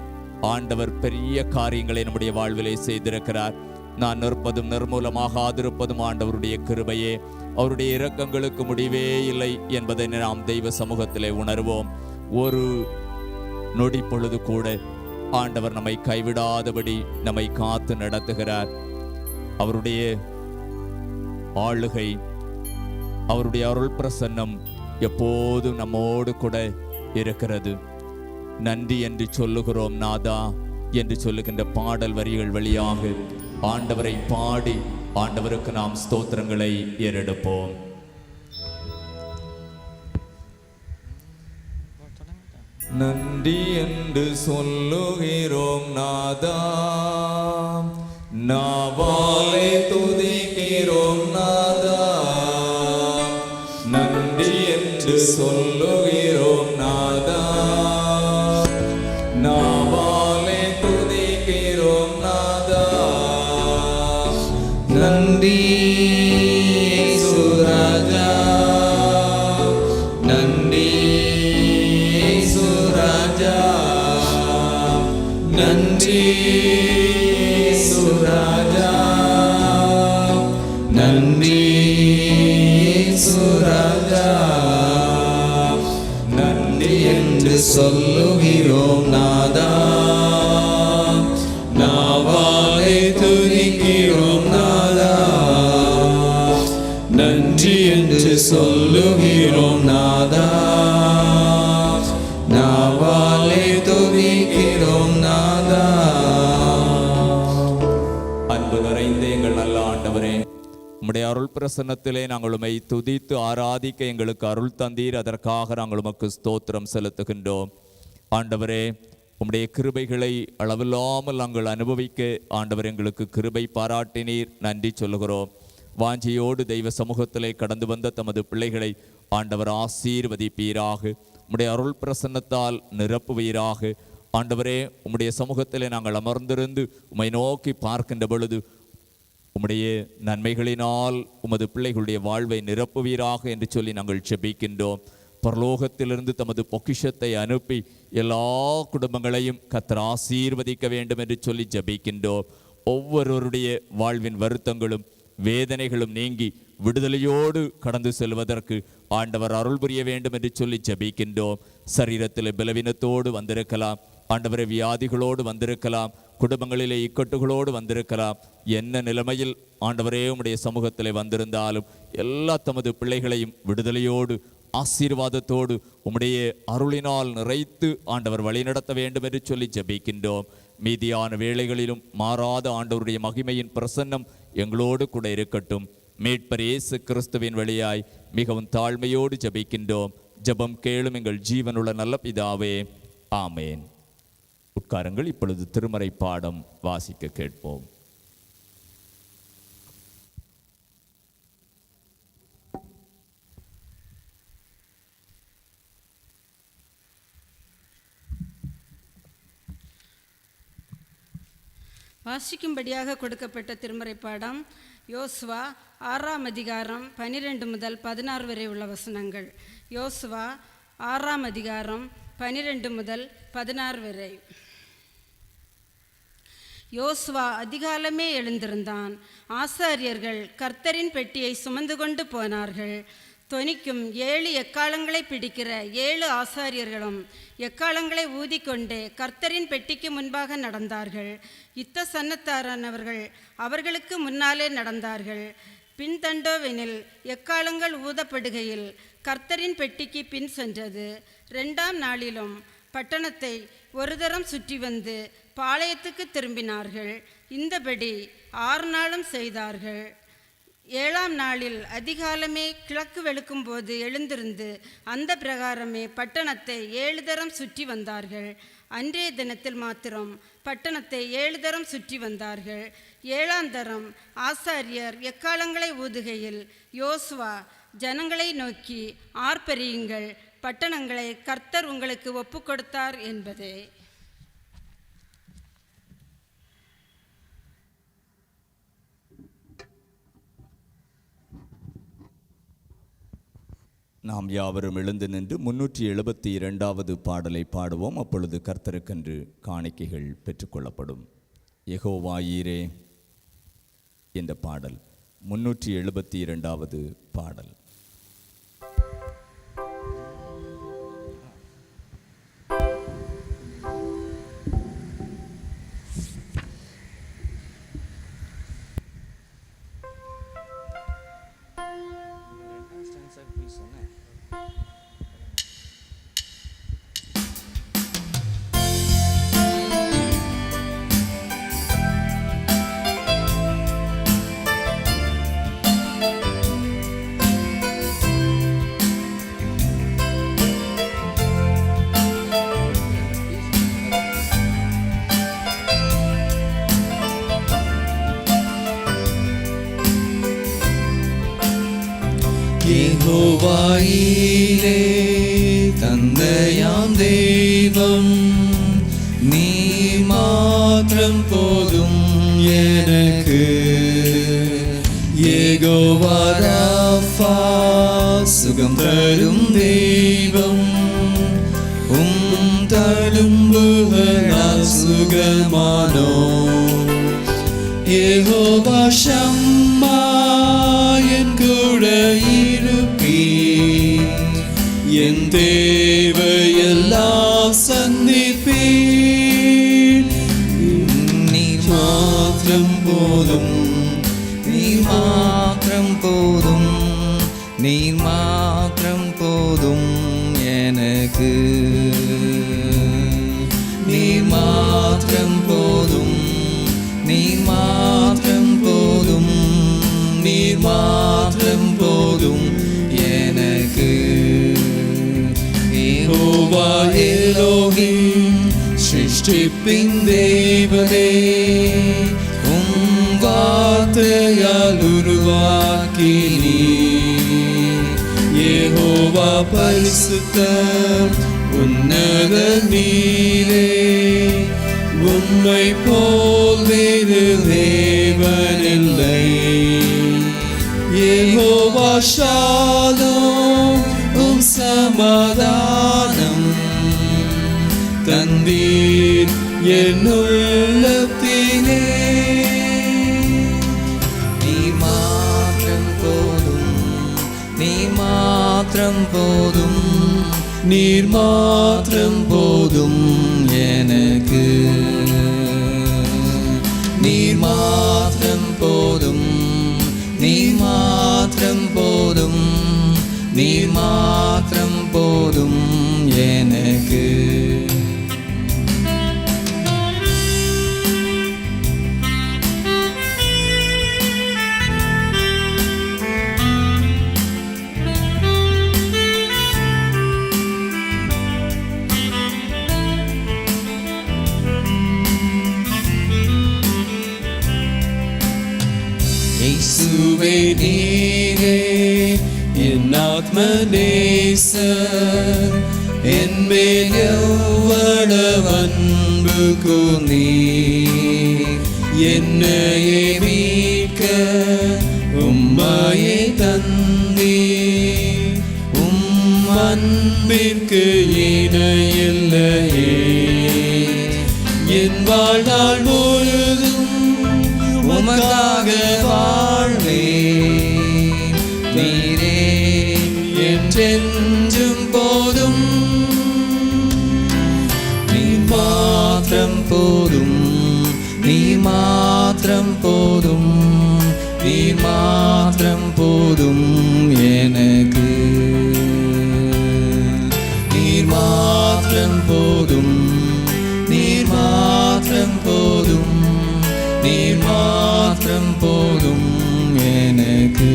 ஆண்டவர் பெரிய காரியங்களை நம்முடைய வாழ்விலே செய்திருக்கிறார். நான் நிற்பதும் நிர்மூலமாகாதிருப்பதும் ஆண்டவருடைய கிருபையே. அவருடைய இரக்கங்களுக்கு முடிவே இல்லை என்பதை நாம் தெய்வ சமூகத்திலே உணர்வோம். ஒரு நொடி பொழுது கூட ஆண்டவர் நம்மை கைவிடாதபடி நம்மை காத்து நடத்துகிறார். அவருடைய ஆளுகை, அவருடைய அருள் பிரசன்னம் எப்போதும் நம்மோடு கூட இருக்கிறது. நன்றி என்று சொல்லுகிறோம் நாதா என்று சொல்லுகின்ற பாடல் வரிகள் வழியாக ஆண்டவரை பாடி ஆண்டவருக்கு நாம் ஸ்தோத்திரங்களை ஏறெடுப்போம். நன்றி என்று சொல்லுகிறோம் நாதா, நாவாலே துதிக்கிறோம் நாதா. நன்றி என்று சொல்லுகிறோம் நாதா, நாவாலே துதிக்கிறோம் நாதா. நன்றி சுராஜா, நன்றி சுராஜா, நன்றி சுராஜா, நன்றி சுராஜா. நன்றி என்று சொல்லுகிறோம் நாதா, நாவாலே துதிக்கிறோம் நாதா. நன்றி என்று சொல்லுகிறோம் நாதா, நாவாலே துதிக்கிறோம் நாதா. அன்பு நிறைந்த எங்கள் நல்ல ஆண்டவரே, உம்முடைய அருள் பிரசன்னத்திலே நாங்கள் உம்மை துதித்து ஆராதிக்க எங்களுக்கு அருள் தந்தீர். அதற்காக நாங்கள் உமக்கு ஸ்தோத்திரம் செலுத்துகின்றோம். ஆண்டவரே, உம்முடைய கிருபைகளை அளவில்லாமல் நாங்கள் அனுபவிக்க ஆண்டவர் எங்களுக்கு கிருபை பாராட்டினீர். நன்றி சொல்லுகிறோம். வாஞ்சியோடு தெய்வ சமூகத்திலே கடந்து வந்த தமது பிள்ளைகளை ஆண்டவர் ஆசீர்வதிப்பீராக. உம்முடைய அருள் பிரசன்னத்தால் நிரப்புவீராக. ஆண்டவரே, உம்முடைய சமூகத்திலே நாங்கள் அமர்ந்திருந்து உம்மை நோக்கி பார்க்கின்ற பொழுது உம்முடைய நன்மைகளினால் உமது பிள்ளைகளுடைய வாழ்வை நிரப்புவீராக என்று சொல்லி நாங்கள் ஜெபிக்கின்றோம். பரலோகத்திலிருந்து தமது பொக்கிஷத்தை அனுப்பி எல்லா குடும்பங்களையும் கர்த்தர் ஆசீர்வதிக்க வேண்டும் என்று சொல்லி ஜெபிக்கின்றோம். ஒவ்வொருவருடைய வாழ்வின் வருத்தங்களும் வேதனைகளும் நீங்கி விடுதலையோடு கடந்து செல்வதற்கு ஆண்டவர் அருள் புரிய வேண்டும் என்று சொல்லி ஜெபிக்கின்றோம். சரீரத்தில் பலவீனத்தோடு வந்திருக்கலாம், ஆண்டவரை வியாதிகளோடு வந்திருக்கலாம், குடும்பங்களிலே இக்கட்டுகளோடு வந்திருக்கலாம். என்ன நிலைமையில் ஆண்டவரே உம்முடைய சமூகத்திலே வந்திருந்தாலும் எல்லா தமது பிள்ளைகளையும் விடுதலையோடு ஆசீர்வாதத்தோடு உம்முடைய அருளினால் நிறைத்து ஆண்டவர் வழிநடத்த வேண்டும் என்று சொல்லி ஜெபிக்கின்றோம். மீதியான வேளைகளிலும் மாறாத ஆண்டவருடைய மகிமையின் பிரசன்னம் எங்களோடு கூட இருக்கட்டும். மீட்பர் இயேசு கிறிஸ்துவின் வழியாய் மிகவும் தாழ்மையோடு ஜெபிக்கின்றோம். ஜெபம் கேளும் எங்கள் ஜீவனுள்ள நல்ல பிதாவே, ஆமேன். உட்காருங்கள். இப்பொழுது திருமறை பாடம் வாசிக்க கேட்போம். வாசிக்கும்படியாக கொடுக்கப்பட்ட திருமறை பாடம் யோசுவா 6ஆம் அதிகாரம் 12 முதல் 16 வரை உள்ள வசனங்கள். யோசுவா 6ஆம் அதிகாரம் 12 முதல் 16 வரை. யோசுவா அதிகாலமே எழுந்திருந்தான். ஆசாரியர்கள் கர்த்தரின் பெட்டியை சுமந்து கொண்டு போனார்கள். தொனிக்கும் 7 எக்காளங்களை பிடிக்கிற 7 ஆசாரியர்களும் எக்காளங்களை ஊதிக்கொண்டே கர்த்தரின் பெட்டிக்கு முன்பாக நடந்தார்கள். யுத்த சன்னத்தாரானவர்கள் அவர்களுக்கு முன்னாலே நடந்தார்கள். பின்தண்டோவெனில் எக்காளங்கள் ஊதப்படுகையில் கர்த்தரின் பெட்டிக்கு பின் சென்றது. 2ஆம் நாளிலும் பட்டணத்தை ஒரு தரம் சுற்றி வந்து பாளையத்துக்கு திரும்பினார்கள். இந்தபடி 6 நாளும் செய்தார்கள். 7ஆம் நாளில் அதிகாலமே கிழக்கு வெளுக்கும் போது எழுந்திருந்து அந்த பிரகாரமே பட்டணத்தை 7 தரம் சுற்றி வந்தார்கள். அன்றைய தினத்தில் மாத்திரம் பட்டணத்தை 7 தரம் சுற்றி வந்தார்கள். 7ஆம் தரம் ஆசாரியர் எக்காளங்களை ஊதுகையில் யோசுவா ஜனங்களை நோக்கி, ஆர்ப்பரியுங்கள், பட்டணங்களை கர்த்தர் உங்களுக்கு ஒப்பு கொடுத்தார் என்பதே. நாம் யாவரும் எழுந்து நின்று 372வது பாடலை பாடுவோம். அப்பொழுது கர்த்தருக்கென்று காணிக்கைகள் பெற்றுக்கொள்ளப்படும். யெகோவாயீரே என்ற பாடல் 372வது பாடல். யெகோவாயிலே தந்தையாம் தெய்வம், நீ மாத்திரம் போதும் எனக்கு. யெகோவா ராஃபா சுகம் தரும் தெய்வம், தழும்புகளால் சுகமானோ. யெகோவா ஷம்மா என் கூட இருப்பீர், என் தேவையெல்லாம் சந்திப்பீர். நீர் மாத்திரம் போதும், நீர் மாத்திரம் போதும், நீர் மாத்திரம் போதும் எனக்கு. நீர் மாத்திரம் போதும், நீர் மாத்திரம் போதும், நீர் மாத்திரம் போதும் எனக்கு. யெகோவா எலோஹிம் சிருஷ்டிப்பின் தேவனே, வார்த்தையால் உருவாக்கினீர். யெகோவா பரிசுத்தர் உன்னத நீரே, உம்மை போல் வேறு தேவனில்லை. யெகோவா ஷாலோம் சமாதானம் தந்தீர் என் உள்ளத்திலே. நீர் மாத்திரம் போதும், நீர் மாத்திரம் போதும், நீர் மாத்திரம் போதும் எனக்கு. நீர் மாத்திரம் போதும், நீர் மாத்திரம் போதும், நீர் மாத்திரம் போதும் எனக்கு. இயேசுவே நீரே என் ஆத்மநேசர், என் மேல் எவ்வளவு அன்பு கூர்ந்தீர். என்னையே மீட்க உம்மையே தந்தீர். உம் அன்பிற்கு இணையில்லையே. என் வாழ்நாள் முழுதும் உமக்காக வாழ்வேன். நீரே என்றென்றும் போதும், நீர் மாத்திரம் போதும், நீர் மாத்திரம் போதும், நீர் மாத்திரம் போதும் எனக்கு. நீர் மாத்திரம் போதும், நீர் மாத்திரம் போதும், நீர் மாத்திரம் போதும் எனக்கு.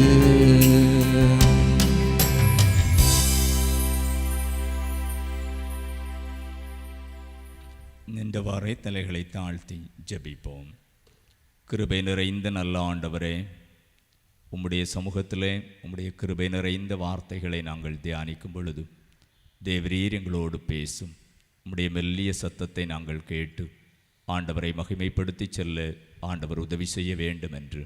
நின்றவாறே தலைகளை தாழ்த்தி ஜெபிப்போம். கிருபை நிறைந்த நல்ல ஆண்டவரே, உம்முடைய சமூகத்திலே உம்முடைய கிருபை நிறைந்த வார்த்தைகளை நாங்கள் தியானிக்கும் பொழுது தேவரீர் எங்களோடு பேசும். உம்முடைய மெல்லிய சத்தத்தை நாங்கள் கேட்டு ஆண்டவரை மகிமைப்படுத்தி செல்ல ஆண்டவர் உதவி செய்ய வேண்டும் என்று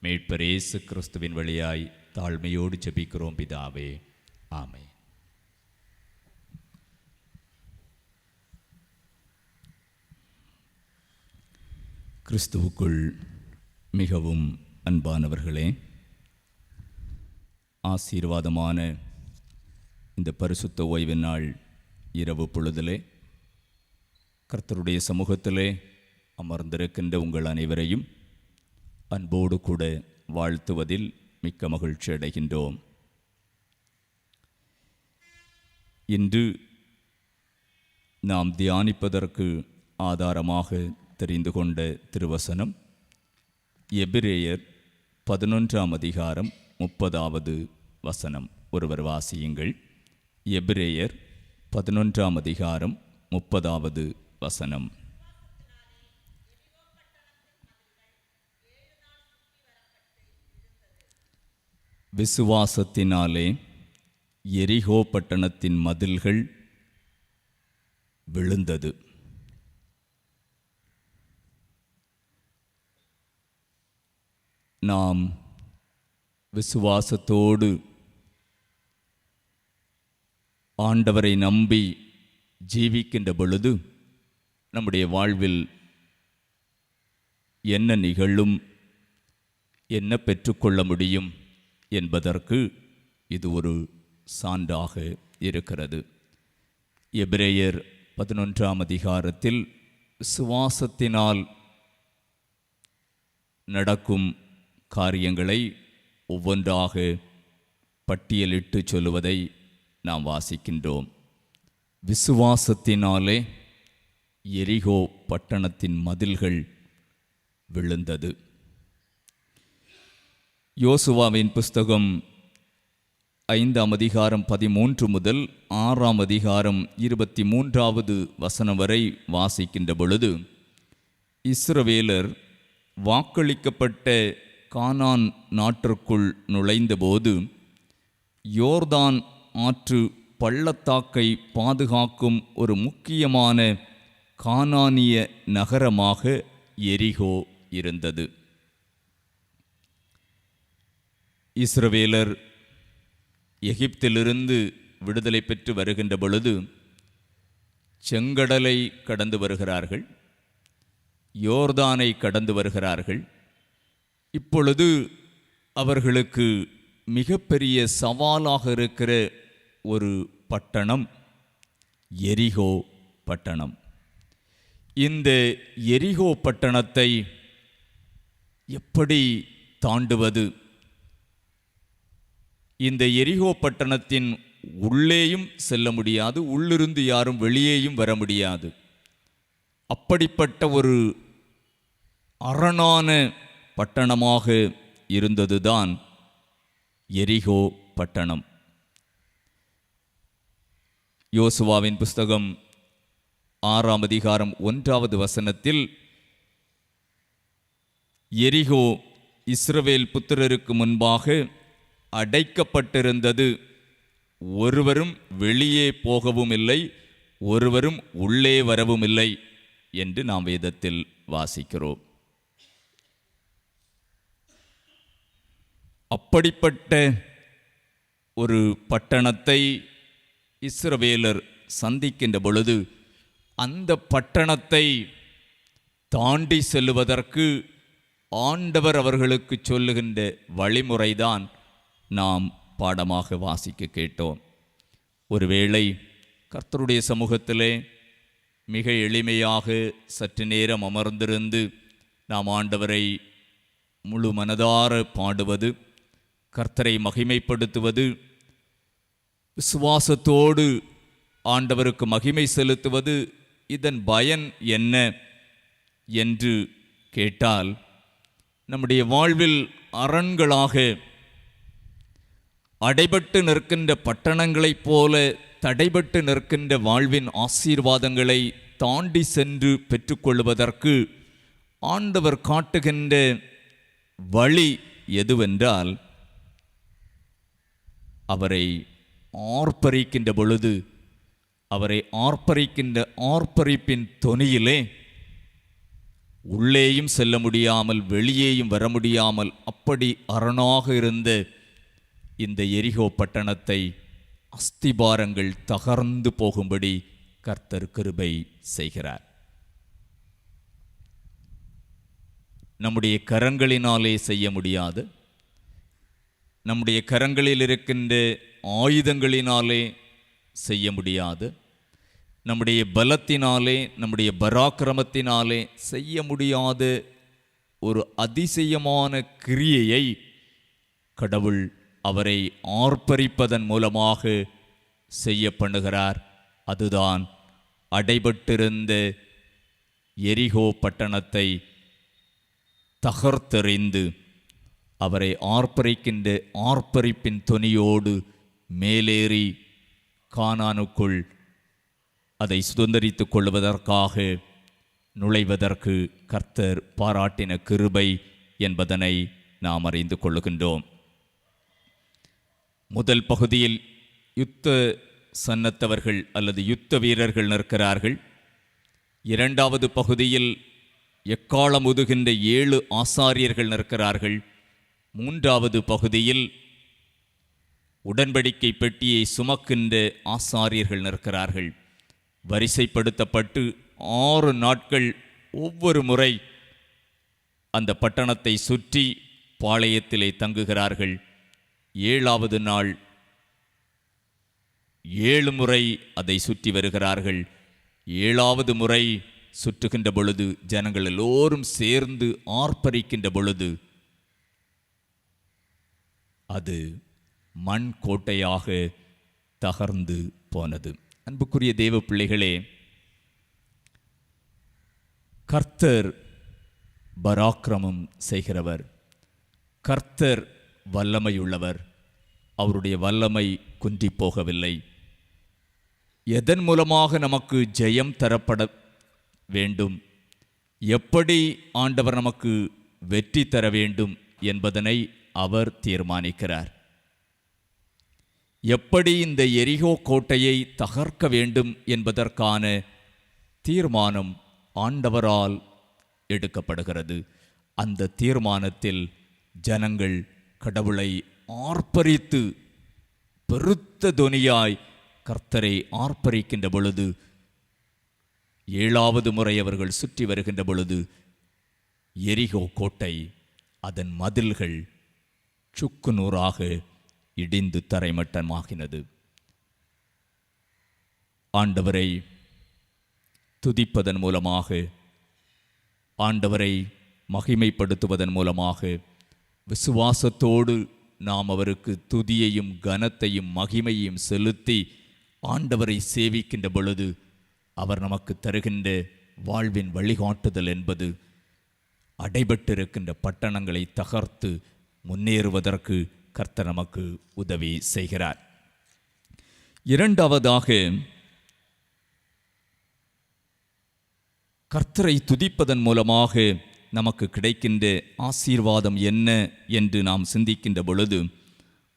மீட்பர் இயேசு கிறிஸ்துவின் வழியாய் தாழ்மையோடு ஜெபிக்கிறோம் பிதாவே, ஆமென். கிறிஸ்துவுக்குள் மிகவும் அன்பானவர்களே, ஆசீர்வாதமான இந்த பரிசுத்த ஓய்வு நாள் இரவு பொழுதிலே கர்த்தருடைய சமூகத்திலே அமர்ந்திருக்கின்ற உங்கள் அனைவரையும் அன்போடு கூட வாழ்த்துவதில் மிக்க மகிழ்ச்சி அடைகின்றோம். இன்று நாம் தியானிப்பதற்கு ஆதாரமாக தெரிந்து கொண்ட திருவசனம் எபிரேயர் 11ஆம் அதிகாரம் 30வது வசனம். ஒருவர் வாசியுங்கள். எபிரேயர் 11ஆம் அதிகாரம் 30வது வசனம். விசுவாசத்தினாலே எரிகோ பட்டணத்தின் மதில்கள் விழுந்தது. நாம் விசுவாசத்தோடு ஆண்டவரை நம்பி ஜீவிக்கின்ற பொழுது நம்முடைய வாழ்வில் என்ன நிகழும், என்ன பெற்றுக்கொள்ள முடியும் என்பதற்கு இது ஒரு சான்றாக இருக்கிறது. எபிரேயர் 11ஆம் அதிகாரத்தில் விசுவாசத்தினால் நடக்கும் காரியங்களை ஒவ்வொன்றாக பட்டியலிட்டு சொல்லுவதை நாம் வாசிக்கின்றோம். விசுவாசத்தினாலே எரிகோ பட்டணத்தின் மதில்கள் விழுந்தது. யோசுவாவின் புஸ்தகம் 5ஆம் அதிகாரம் 13 முதல் 6ஆம் அதிகாரம் 23வது வசனம் வரை வாசிக்கின்ற பொழுது இஸ்ரவேலர் வாக்களிக்கப்பட்ட கானான் நாட்டிற்குள் நுழைந்தபோது யோர்தான் ஆற்று பள்ளத்தாக்கை பாதுகாக்கும் ஒரு முக்கியமான கானானிய நகரமாக எரிகோ இருந்தது. இஸ்ரவேலர் எகிப்திலிருந்து விடுதலை பெற்று வருகின்ற பொழுது செங்கடலை கடந்து வருகிறார்கள், யோர்தானை கடந்து வருகிறார்கள். இப்பொழுது அவர்களுக்கு மிகப்பெரிய சவாலாக இருக்கிற ஒரு பட்டணம் எரிகோ பட்டணம். இந்த எரிகோ பட்டணத்தை எப்படி தாண்டுவது? இந்த எரிகோ பட்டணத்தின் உள்ளேயும் செல்ல முடியாது, உள்ளிருந்து யாரும் வெளியேயும் வர முடியாது. அப்படிப்பட்ட ஒரு அரணான பட்டணமாக இருந்ததுதான் எரிகோ பட்டணம். யோசுவாவின் புஸ்தகம் 6ஆம் அதிகாரம் 1வது வசனத்தில் எரிகோ இஸ்ரவேல் புத்திரருக்கு முன்பாக அடைக்கப்பட்டிருந்தது, ஒருவரும் வெளியே போகவும் இல்லை, ஒருவரும் உள்ளே வரவும் இல்லை என்று நாம் வேதத்தில் வாசிக்கிறோம். அப்படிப்பட்ட ஒரு பட்டணத்தை இஸ்ரவேலர் சந்திக்கின்ற பொழுது அந்த பட்டணத்தை தாண்டி செல்லுவதற்கு ஆண்டவர் அவர்களுக்கு சொல்லுகின்ற வழிமுறைதான் நாம் பாடமாக வாசிக்க கேட்டோம். ஒருவேளை கர்த்தருடைய சமூகத்திலே மிக எளிமையாக சற்று நேரம் அமர்ந்திருந்து நாம் ஆண்டவரை முழு மனதார பாடுவது, கர்த்தரை மகிமைப்படுத்துவது, விசுவாசத்தோடு ஆண்டவருக்கு மகிமை செலுத்துவது, இதன் பயன் என்ன என்று கேட்டால், நம்முடைய வாழ்வில் அரண்களாக அடைபட்டு நிற்கின்ற பட்டணங்களைப் போல தடைபட்டு நிற்கின்ற வாழ்வின் ஆசீர்வாதங்களை தாண்டி சென்று பெற்றுக்கொள்வதற்கு ஆண்டவர் காட்டுகின்ற வழி எதுவென்றால், அவரை ஆர்ப்பரிக்கின்ற பொழுது, அவரை ஆர்ப்பரிக்கின்ற ஆர்ப்பரிப்பின் தொனியிலே உள்ளேயும் செல்ல முடியாமல் வெளியேயும் வர முடியாமல் அப்படி அரணாக இருந்த இந்த எரிகோ பட்டணத்தை அஸ்திபாரங்கள் தகர்ந்து போகும்படி கர்த்தர் கிருபை செய்கிறார். நம்முடைய கரங்களினாலே செய்ய முடியாது, நம்முடைய கரங்களில் இருக்கின்ற ஆயுதங்களினாலே செய்ய முடியாது, நம்முடைய பலத்தினாலே நம்முடைய பராக்கிரமத்தினாலே செய்ய முடியாத ஒரு அதிசயமான கிரியையை கடவுள் அவரை ஆர்ப்பரிப்பதன் மூலமாக செய்ய பண்ணுகிறார். அதுதான் அடைபட்டிருந்த எரிகோ பட்டணத்தை தகர்த்தெறிந்து அவரை ஆர்ப்பரிக்கின்ற ஆர்ப்பரிப்பின் தொனியோடு மேலேறி கானானுக்குள் அதை சுதந்தரித்துக் கொள்வதற்காக நுழைவதற்கு கர்த்தர் பாராட்டின கிருபை என்பதனை நாம் அறிந்து கொள்ளுகின்றோம். முதல் பகுதியில் யுத்த சன்னத்தவர்கள் அல்லது யுத்த வீரர்கள் நிற்கிறார்கள். இரண்டாவது பகுதியில் எக்காளம் உதுகின்ற 7 ஆசாரியர்கள் நிற்கிறார்கள். மூன்றாவது பகுதியில் உடன்படிக்கை பெட்டியை சுமக்கின்ற ஆசாரியர்கள் நிற்கிறார்கள். வரிசைப்படுத்தப்பட்டு 6 நாட்கள் ஒவ்வொரு முறை அந்த பட்டணத்தை சுற்றி பாளையத்திலே தங்குகிறார்கள். 7வது நாள் 7 முறை அதை சுற்றி வருகிறார்கள். 7வது முறை சுற்றுகின்ற பொழுது ஜனங்கள் எல்லோரும் சேர்ந்து ஆர்ப்பரிக்கின்ற பொழுது அது மண் கோட்டையாக தகர்ந்து போனது. அன்புக்குரிய தேவ பிள்ளைகளே, கர்த்தர் பராக்கிரமம் செய்கிறவர், கர்த்தர் வல்லமையுள்ளவர். அவருடைய வல்லமை குன்றி போகவில்லை. எதன் மூலமாக நமக்கு ஜெயம் தரப்பட வேண்டும், எப்படி ஆண்டவர் நமக்கு வெற்றி தர வேண்டும் என்பதனை அவர் தீர்மானிக்கிறார். எப்படி இந்த எரிகோ கோட்டையை தகர்க்க வேண்டும் என்பதற்கான தீர்மானம் ஆண்டவரால் எடுக்கப்படுகிறது. அந்த தீர்மானத்தில் ஜனங்கள் கடவுளை ஆர்ப்பரித்து பெருத்த தொனியாய் கர்த்தரை ஆர்ப்பரிக்கின்ற பொழுது, 7வது முறை அவர்கள் சுற்றி வருகின்ற பொழுது எரிகோ கோட்டை, அதன் மதில்கள் சுக்கு நூறாக இடிந்து தரைமட்டமாகினது. ஆண்டவரை துதிப்பதன் மூலமாக, ஆண்டவரை மகிமைப்படுத்துவதன் மூலமாக, விசுவாசத்தோடு நாம் அவருக்கு துதியையும் கனத்தையும் மகிமையையும் செலுத்தி ஆண்டவரை சேவிக்கின்ற பொழுது அவர் நமக்கு தருகின்ற வாழ்வின் வழிகாட்டுதல் என்பது அடைபட்டிருக்கின்ற பட்டணங்களை தகர்த்து முன்னேறுவதற்கு கர்த்தர் நமக்கு உதவி செய்கிறார். இரண்டாவதாக, கர்த்தரை துதிப்பதன் மூலமாக நமக்கு கிடைக்கின்ற ஆசீர்வாதம் என்ன என்று நாம் சிந்திக்கின்ற பொழுது,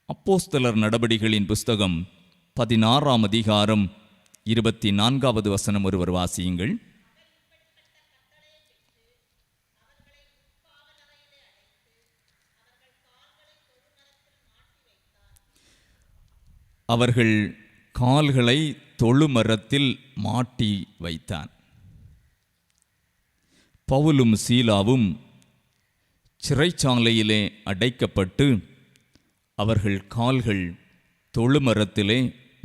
அப்போஸ்தலர் நடபடிகளின் புஸ்தகம் 16ஆம் அதிகாரம் 24வது வசனம் ஒருவர் வாசியுங்கள். அவர்கள் கால்களை தொழுமரத்தில் மாட்டி வைத்தான். பவுலும் சீலாவும் சிறைச்சாலையிலே அடைக்கப்பட்டு அவர்கள் கால்கள் தொழுமரத்திலே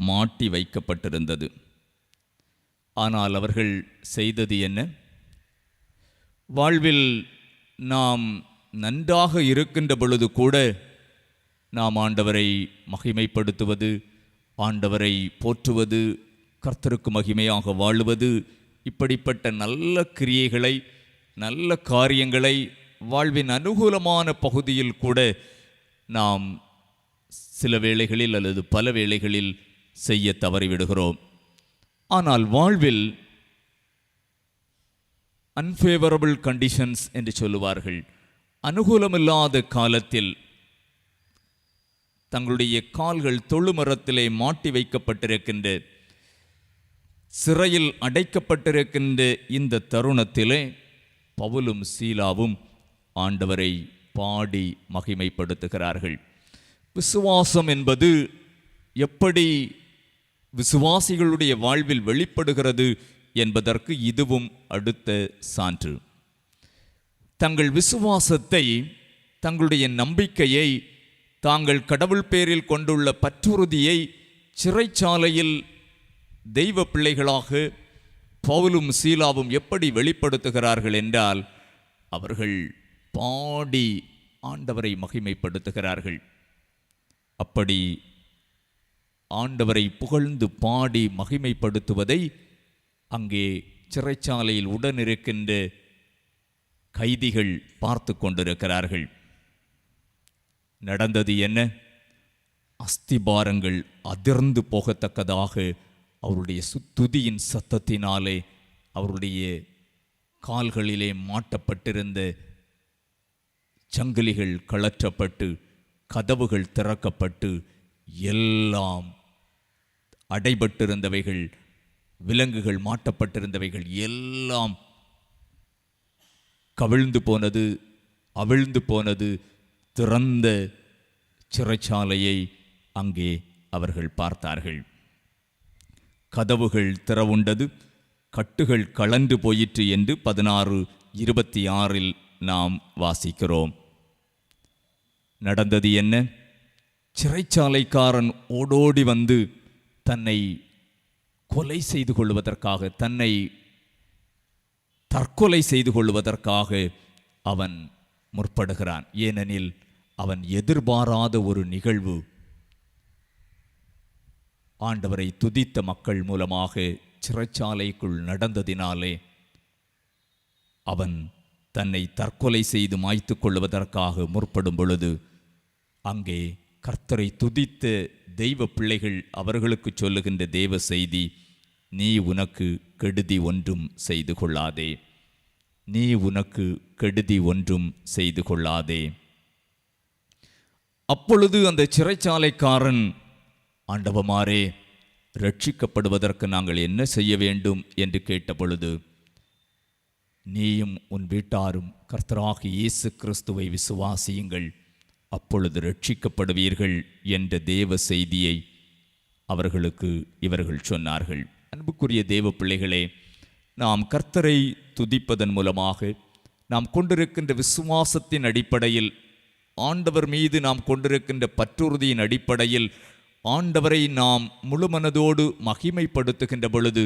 மாட்டி வைக்கப்பட்டிருந்தது. ஆனால் அவர்கள் செய்தது என்ன? வாழ்வில் நாம் நன்றாக இருக்கின்ற பொழுது கூட நாம் ஆண்டவரை மகிமைப்படுத்துவது, ஆண்டவரை போற்றுவது, கர்த்தருக்கு மகிமையாக வாழுவது, இப்படிப்பட்ட நல்ல கிரியைகளை, நல்ல காரியங்களை வாழ்வின் அனுகூலமான பகுதியில் கூட நாம் சில வேளைகளில் அல்லது பல வேளைகளில் செய்ய தவறிவிடுகிறோம். ஆனால் வாழ்வில் அன்ஃபேவரபிள் கண்டிஷன்ஸ் என்று சொல்லுவார்கள். அனுகூலமில்லாத காலத்தில் தங்களுடைய கால்கள் தொழுமரத்திலே மாட்டி வைக்கப்பட்டிருக்கின்ற, சிறையில் அடைக்கப்பட்டிருக்கின்ற இந்த தருணத்திலே பவுலும் சீலாவும் ஆண்டவரை பாடி மகிமைப்படுத்துகிறார்கள். விசுவாசம் என்பது எப்படி விசுவாசிகளுடைய வாழ்வில் வெளிப்படுகிறது என்பதற்கு இதுவும் அடுத்த சான்று. தங்கள் விசுவாசத்தை, தங்களுடைய நம்பிக்கையை, தாங்கள் கடவுள் பேரில் கொண்டுள்ள பற்றுறுதியை சிறைச்சாலையில் தெய்வ பிள்ளைகளாக பவுலும் சீலாவும் எப்படி வெளிப்படுத்துகிறார்கள் என்றால், அவர்கள் பாடி ஆண்டவரை மகிமைப்படுத்துகிறார்கள். அப்படி ஆண்டவரை புகழ்ந்து பாடி மகிமைப்படுத்துவதை அங்கே சிறைச்சாலையில் உடனிருக்கின்ற கைதிகள் பார்த்து கொண்டிருக்கிறார்கள். நடந்தது என்ன? அஸ்திபாரங்கள் அதிர்ந்து போகத்தக்கதாக அவருடைய துதியின் சத்தத்தினாலே அவருடைய கால்களிலே மாட்டப்பட்டிருந்த சங்கிலிகள் கழற்றப்பட்டு, கதவுகள் திறக்கப்பட்டு, எல்லாம் அடைபட்டிருந்தவைகள், விலங்குகள் மாட்டப்பட்டிருந்தவைகள் எல்லாம் கவிழ்ந்து போனது, அவிழ்ந்து போனது. திறந்த சிறைச்சாலையை அங்கே அவர்கள் பார்த்தார்கள். கதவுகள் திறவுண்டது, கட்டுகள் கலந்து போயிற்று என்று 16:26 நாம் வாசிக்கிறோம். நடந்தது என்ன? சிறைச்சாலைக்காரன் ஓடோடி வந்து தன்னை கொலை செய்து கொள்வதற்காக, தன்னை தற்கொலை செய்து கொள்வதற்காக அவன் முற்படுகிறான். ஏனெனில் அவன் எதிர்பாராத ஒரு நிகழ்வு ஆண்டவரை துதித்த மக்கள் மூலமாக சிறைச்சாலைக்குள் நடந்ததினாலே அவன் தன்னை தற்கொலை செய்து மாய்த்து கொள்வதற்காக முற்படும் பொழுது அங்கே கர்த்தரை துதித்த தெய்வ பிள்ளைகள் அவர்களுக்கு சொல்லுகின்ற தேவ செய்தி, நீ உனக்கு கெடுதி ஒன்றும் செய்து கொள்ளாதே, நீ உனக்கு கெடுதி ஒன்றும் செய்து கொள்ளாதே. அப்பொழுது அந்த சிறைச்சாலைக்காரன், ஆண்டவமாரே, ரட்சிக்கப்படுவதற்கு நாங்கள் என்ன செய்ய வேண்டும் என்று கேட்ட பொழுது, நீயும் உன் வீட்டாரும் கர்த்தராகிய இயேசு கிறிஸ்துவை விசுவாசியுங்கள், அப்பொழுது ரட்சிக்கப்படுவீர்கள் என்ற தேவ செய்தியை அவர்களுக்கு இவர்கள் சொன்னார்கள். அன்புக்குரிய தேவ பிள்ளைகளே, நாம் கர்த்தரை துதிப்பதன் மூலமாக நாம் கொண்டிருக்கின்ற விசுவாசத்தின் அடிப்படையில், ஆண்டவர் மீது நாம் கொண்டிருக்கின்ற பற்றுறுதியின் அடிப்படையில் ஆண்டவரை நாம் முழுமனதோடு மகிமைப்படுத்துகின்ற பொழுது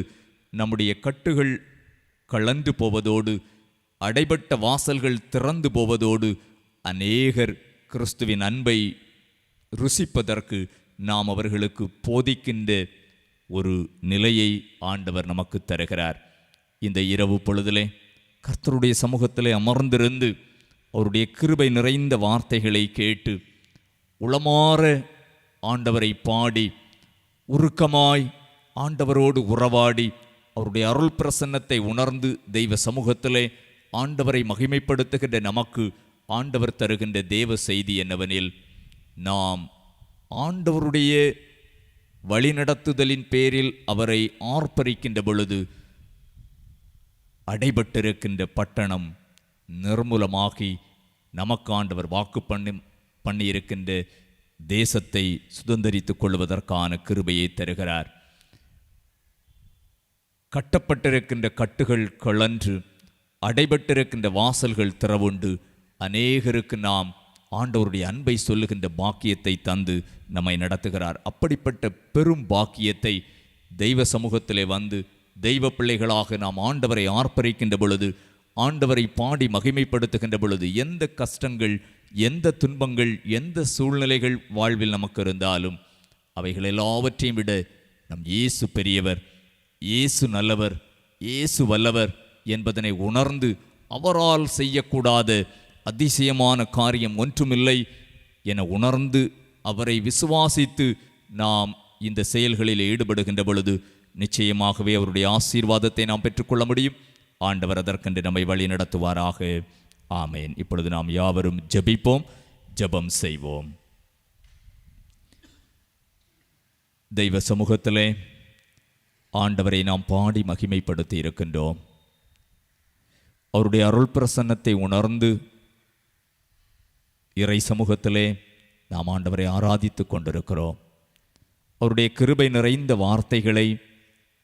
நம்முடைய கட்டுகள் கலந்து போவதோடு, அடைபட்ட வாசல்கள் திறந்து போவதோடு, அநேகர் கிறிஸ்துவின் அன்பை ருசிப்பதற்கு நாம் அவர்களுக்கு போதிக்கின்ற ஒரு நிலையை ஆண்டவர் நமக்கு தருகிறார். இந்த இரவு பொழுதிலே கர்த்தருடைய சமூகத்திலே அமர்ந்திருந்து அவருடைய கிருபை நிறைந்த வார்த்தைகளை கேட்டு உளமாற ஆண்டவரை பாடி உருக்கமாய் ஆண்டவரோடு உறவாடி அவருடைய அருள் பிரசன்னத்தை உணர்ந்து தெய்வ சமூகத்திலே ஆண்டவரை மகிமைப்படுத்துகின்ற நமக்கு ஆண்டவர் தருகின்ற தேவ செய்தி என்னவெனில், நாம் ஆண்டவருடைய வழிநடத்துதலின் பேரில் அவரை ஆர்ப்பரிக்கின்ற பொழுது அடைபட்டிருக்கின்ற பட்டணம் நிர்மூலமாகி நமக்கு ஆண்டவர் வாக்கு பண்ணியிருக்கின்ற தேசத்தை சுதந்தரித்துக் கொள்வதற்கான கிருபையை தருகிறார். கட்டப்பட்டிருக்கின்ற கட்டுகள் கழன்று, அடைபட்டிருக்கின்ற வாசல்கள் திறவுண்டு, அநேகருக்கு நாம் ஆண்டவருடைய அன்பை சொல்லுகின்ற பாக்கியத்தை தந்து நம்மை நடத்துகிறார். அப்படிப்பட்ட பெரும் பாக்கியத்தை தெய்வ சமூகத்திலே வந்து தெய்வ பிள்ளைகளாக நாம் ஆண்டவரை ஆர்ப்பரிக்கின்ற பொழுது, ஆண்டவரை பாடி மகிமைப்படுத்துகின்ற பொழுது, எந்த கஷ்டங்கள், எந்த துன்பங்கள், எந்த சூழ்நிலைகள் வாழ்வில் நமக்கு இருந்தாலும் அவைகள் எல்லாவற்றையும் விட நம் இயேசு பெரியவர், இயேசு நல்லவர், இயேசு வல்லவர் என்பதனை உணர்ந்து அவரால் செய்யக்கூடாத அதிசயமான காரியம் ஒன்றுமில்லை என உணர்ந்து அவரை விசுவாசித்து நாம் இந்த செயல்களில் ஈடுபடுகின்ற பொழுது நிச்சயமாகவே அவருடைய ஆசீர்வாதத்தை நாம் பெற்றுக்கொள்ள முடியும். ஆண்டவர் அதற்கென்று நம்மை வழி நடத்துவாராக. ஆமேன். இப்பொழுது நாம் யாவரும் ஜெபிப்போம், ஜெபம் செய்வோம். தெய்வ சமூகத்திலே ஆண்டவரை நாம் பாடி மகிமைப்படுத்தி இருக்கின்றோம். அவருடைய அருள் பிரசன்னத்தை உணர்ந்து இறை சமூகத்திலே நாம் ஆண்டவரை ஆராதித்து கொண்டிருக்கிறோம். அவருடைய கிருபை நிறைந்த வார்த்தைகளை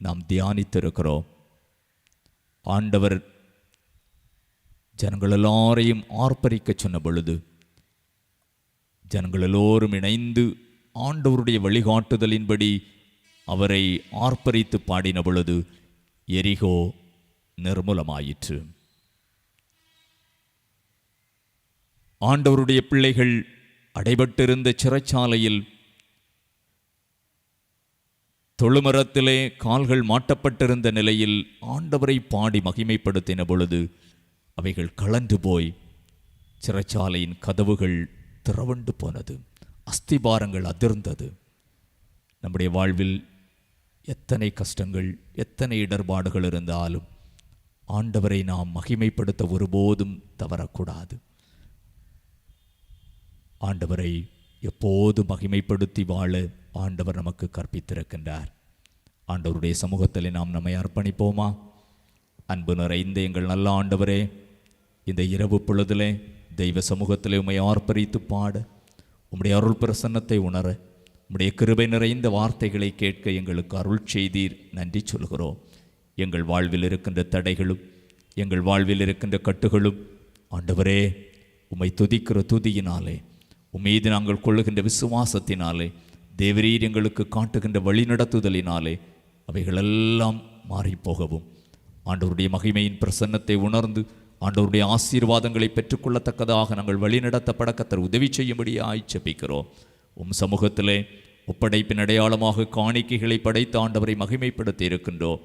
நாம் தியானித்திருக்கிறோம். ஆண்டவர் ஜனங்கள் எல்லாரையும் ஆர்ப்பரிக்க சொன்ன பொழுது ஜனங்கள் எல்லோரும் இணைந்து ஆண்டவருடைய வழிகாட்டுதலின்படி அவரை ஆர்ப்பரித்து பாடின பொழுது எரிகோ நிர்மூலமாயிற்று. ஆண்டவருடைய பிள்ளைகள் அடைபட்டிருந்த சிறைச்சாலையில் தொழுமரத்திலே கால்கள் மாட்டப்பட்டிருந்த நிலையில் ஆண்டவரை பாடி மகிமைப்படுத்தின பொழுது அவைகள் கலந்து போய் சிறைச்சாலையின் கதவுகள் திறவண்டு போனது, அஸ்திபாரங்கள் அதிர்ந்தது. நம்முடைய வாழ்வில் எத்தனை கஷ்டங்கள், எத்தனை இடர்பாடுகள் இருந்தாலும் ஆண்டவரை நாம் மகிமைப்படுத்த ஒருபோதும் தவறக்கூடாது. ஆண்டவரை எப்போது மகிமைப்படுத்தி வாழ ஆண்டவர் நமக்கு கற்பித்திருக்கின்றார். ஆண்டவருடைய சமூகத்தில் நாம் நம்மை அர்ப்பணிப்போமா? அன்பு நிறைந்த எங்கள் நல்ல ஆண்டவரே, இந்த இரவு பொழுதிலே தெய்வ சமூகத்திலே உம்மை ஆர்ப்பரித்து பாட, உம்முடைய அருள் பிரசன்னத்தை உணர, உம்முடைய கிருபை நிறைந்த வார்த்தைகளை கேட்க எங்களுக்கு அருள் செய்தீர். நன்றி சொல்கிறோம். எங்கள் வாழ்வில் இருக்கின்ற தடைகளும், எங்கள் வாழ்வில் இருக்கின்ற கட்டுகளும் ஆண்டவரே உம்மை துதிக்கிற துதியினாலே, உம்மீது நாங்கள் கொள்ளுகின்ற விசுவாசத்தினாலே, தேவரீர் எங்களுக்கு காட்டுகின்ற வழிநடத்துதலினாலே அவைகளெல்லாம் மாறிப்போகவும் ஆண்டவருடைய மகிமையின் பிரசன்னத்தை உணர்ந்து ஆண்டவருடைய ஆசீர்வாதங்களை பெற்றுக்கொள்ளத்தக்கதாக நாங்கள் வழிநடத்தப்பட கர்த்தர் உதவி செய்யும்படியாய் ஜெபிக்கிறோம். சமூகத்திலே ஒப்படைப்பின் அடையாளமாக காணிக்கைகளை படைத்து ஆண்டவரை மகிமைப்படுத்தி இருக்கின்றோம்.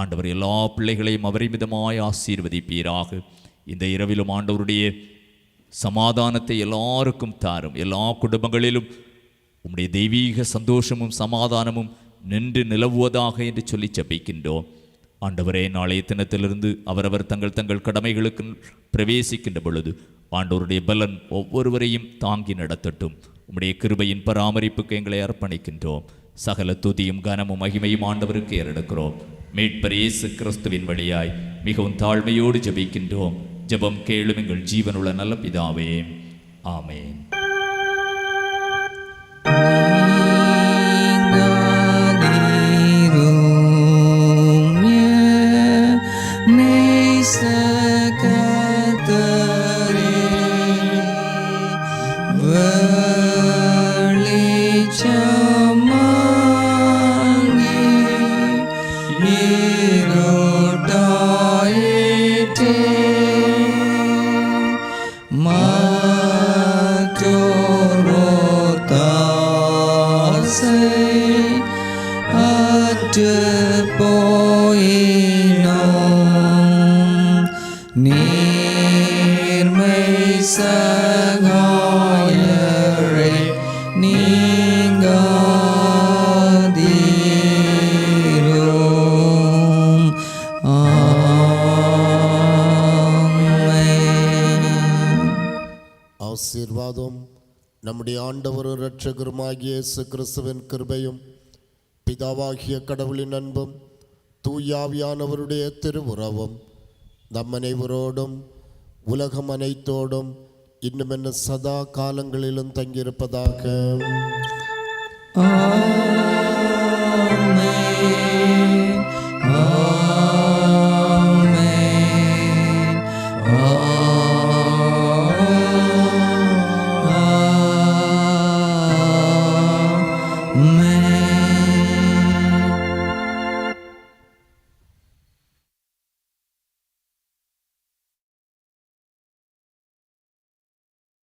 ஆண்டவர் எல்லா பிள்ளைகளையும் அவரை மிதமாய் ஆசீர்வதிப்பீராக. இந்த இரவிலும் ஆண்டவருடைய சமாதானத்தை எல்லாருக்கும் தாரும். எல்லா குடும்பங்களிலும் உம்முடைய தெய்வீக சந்தோஷமும் சமாதானமும் நின்று நிலவுவதாக என்று சொல்லி ஜெபிக்கின்றோம். ஆண்டவரே, நாளைய தினத்திலிருந்து அவரவர் தங்கள் தங்கள் கடமைகளுக்கு பிரவேசிக்கின்ற பொழுது ஆண்டவருடைய பலன் ஒவ்வொருவரையும் தாங்கி நடத்தட்டும். உம்முடைய கிருபையின் பராமரிப்புக்கு எங்களை அர்ப்பணிக்கின்றோம். சகல துதியும் கனமும் மகிமையும் ஆண்டவருக்கு ஏறெடுக்கிறோம். மீட்பர் இயேசு கிறிஸ்துவின் வழியாய் மிகவும் தாழ்மையோடு ஜெபிக்கின்றோம். ஜெபம் கேளும் எங்கள் ஜீவனுள்ள நல்ல பிதாவே, ஆமென். ஆசீர்வாதம் நம்முடைய ஆண்டவரும் இரட்சகருமாகிய இயேசு கிறிஸ்துவின் கிருபையும் பிதாவாகிய கடவுளின் அன்பும் தூயாவியானவருடைய திருவுறவும் நம் அனைவரோடும் உலகம் அனைத்தோடும் இன்னும் என்ன சதா காலங்களிலும் தங்கியிருப்பதாக.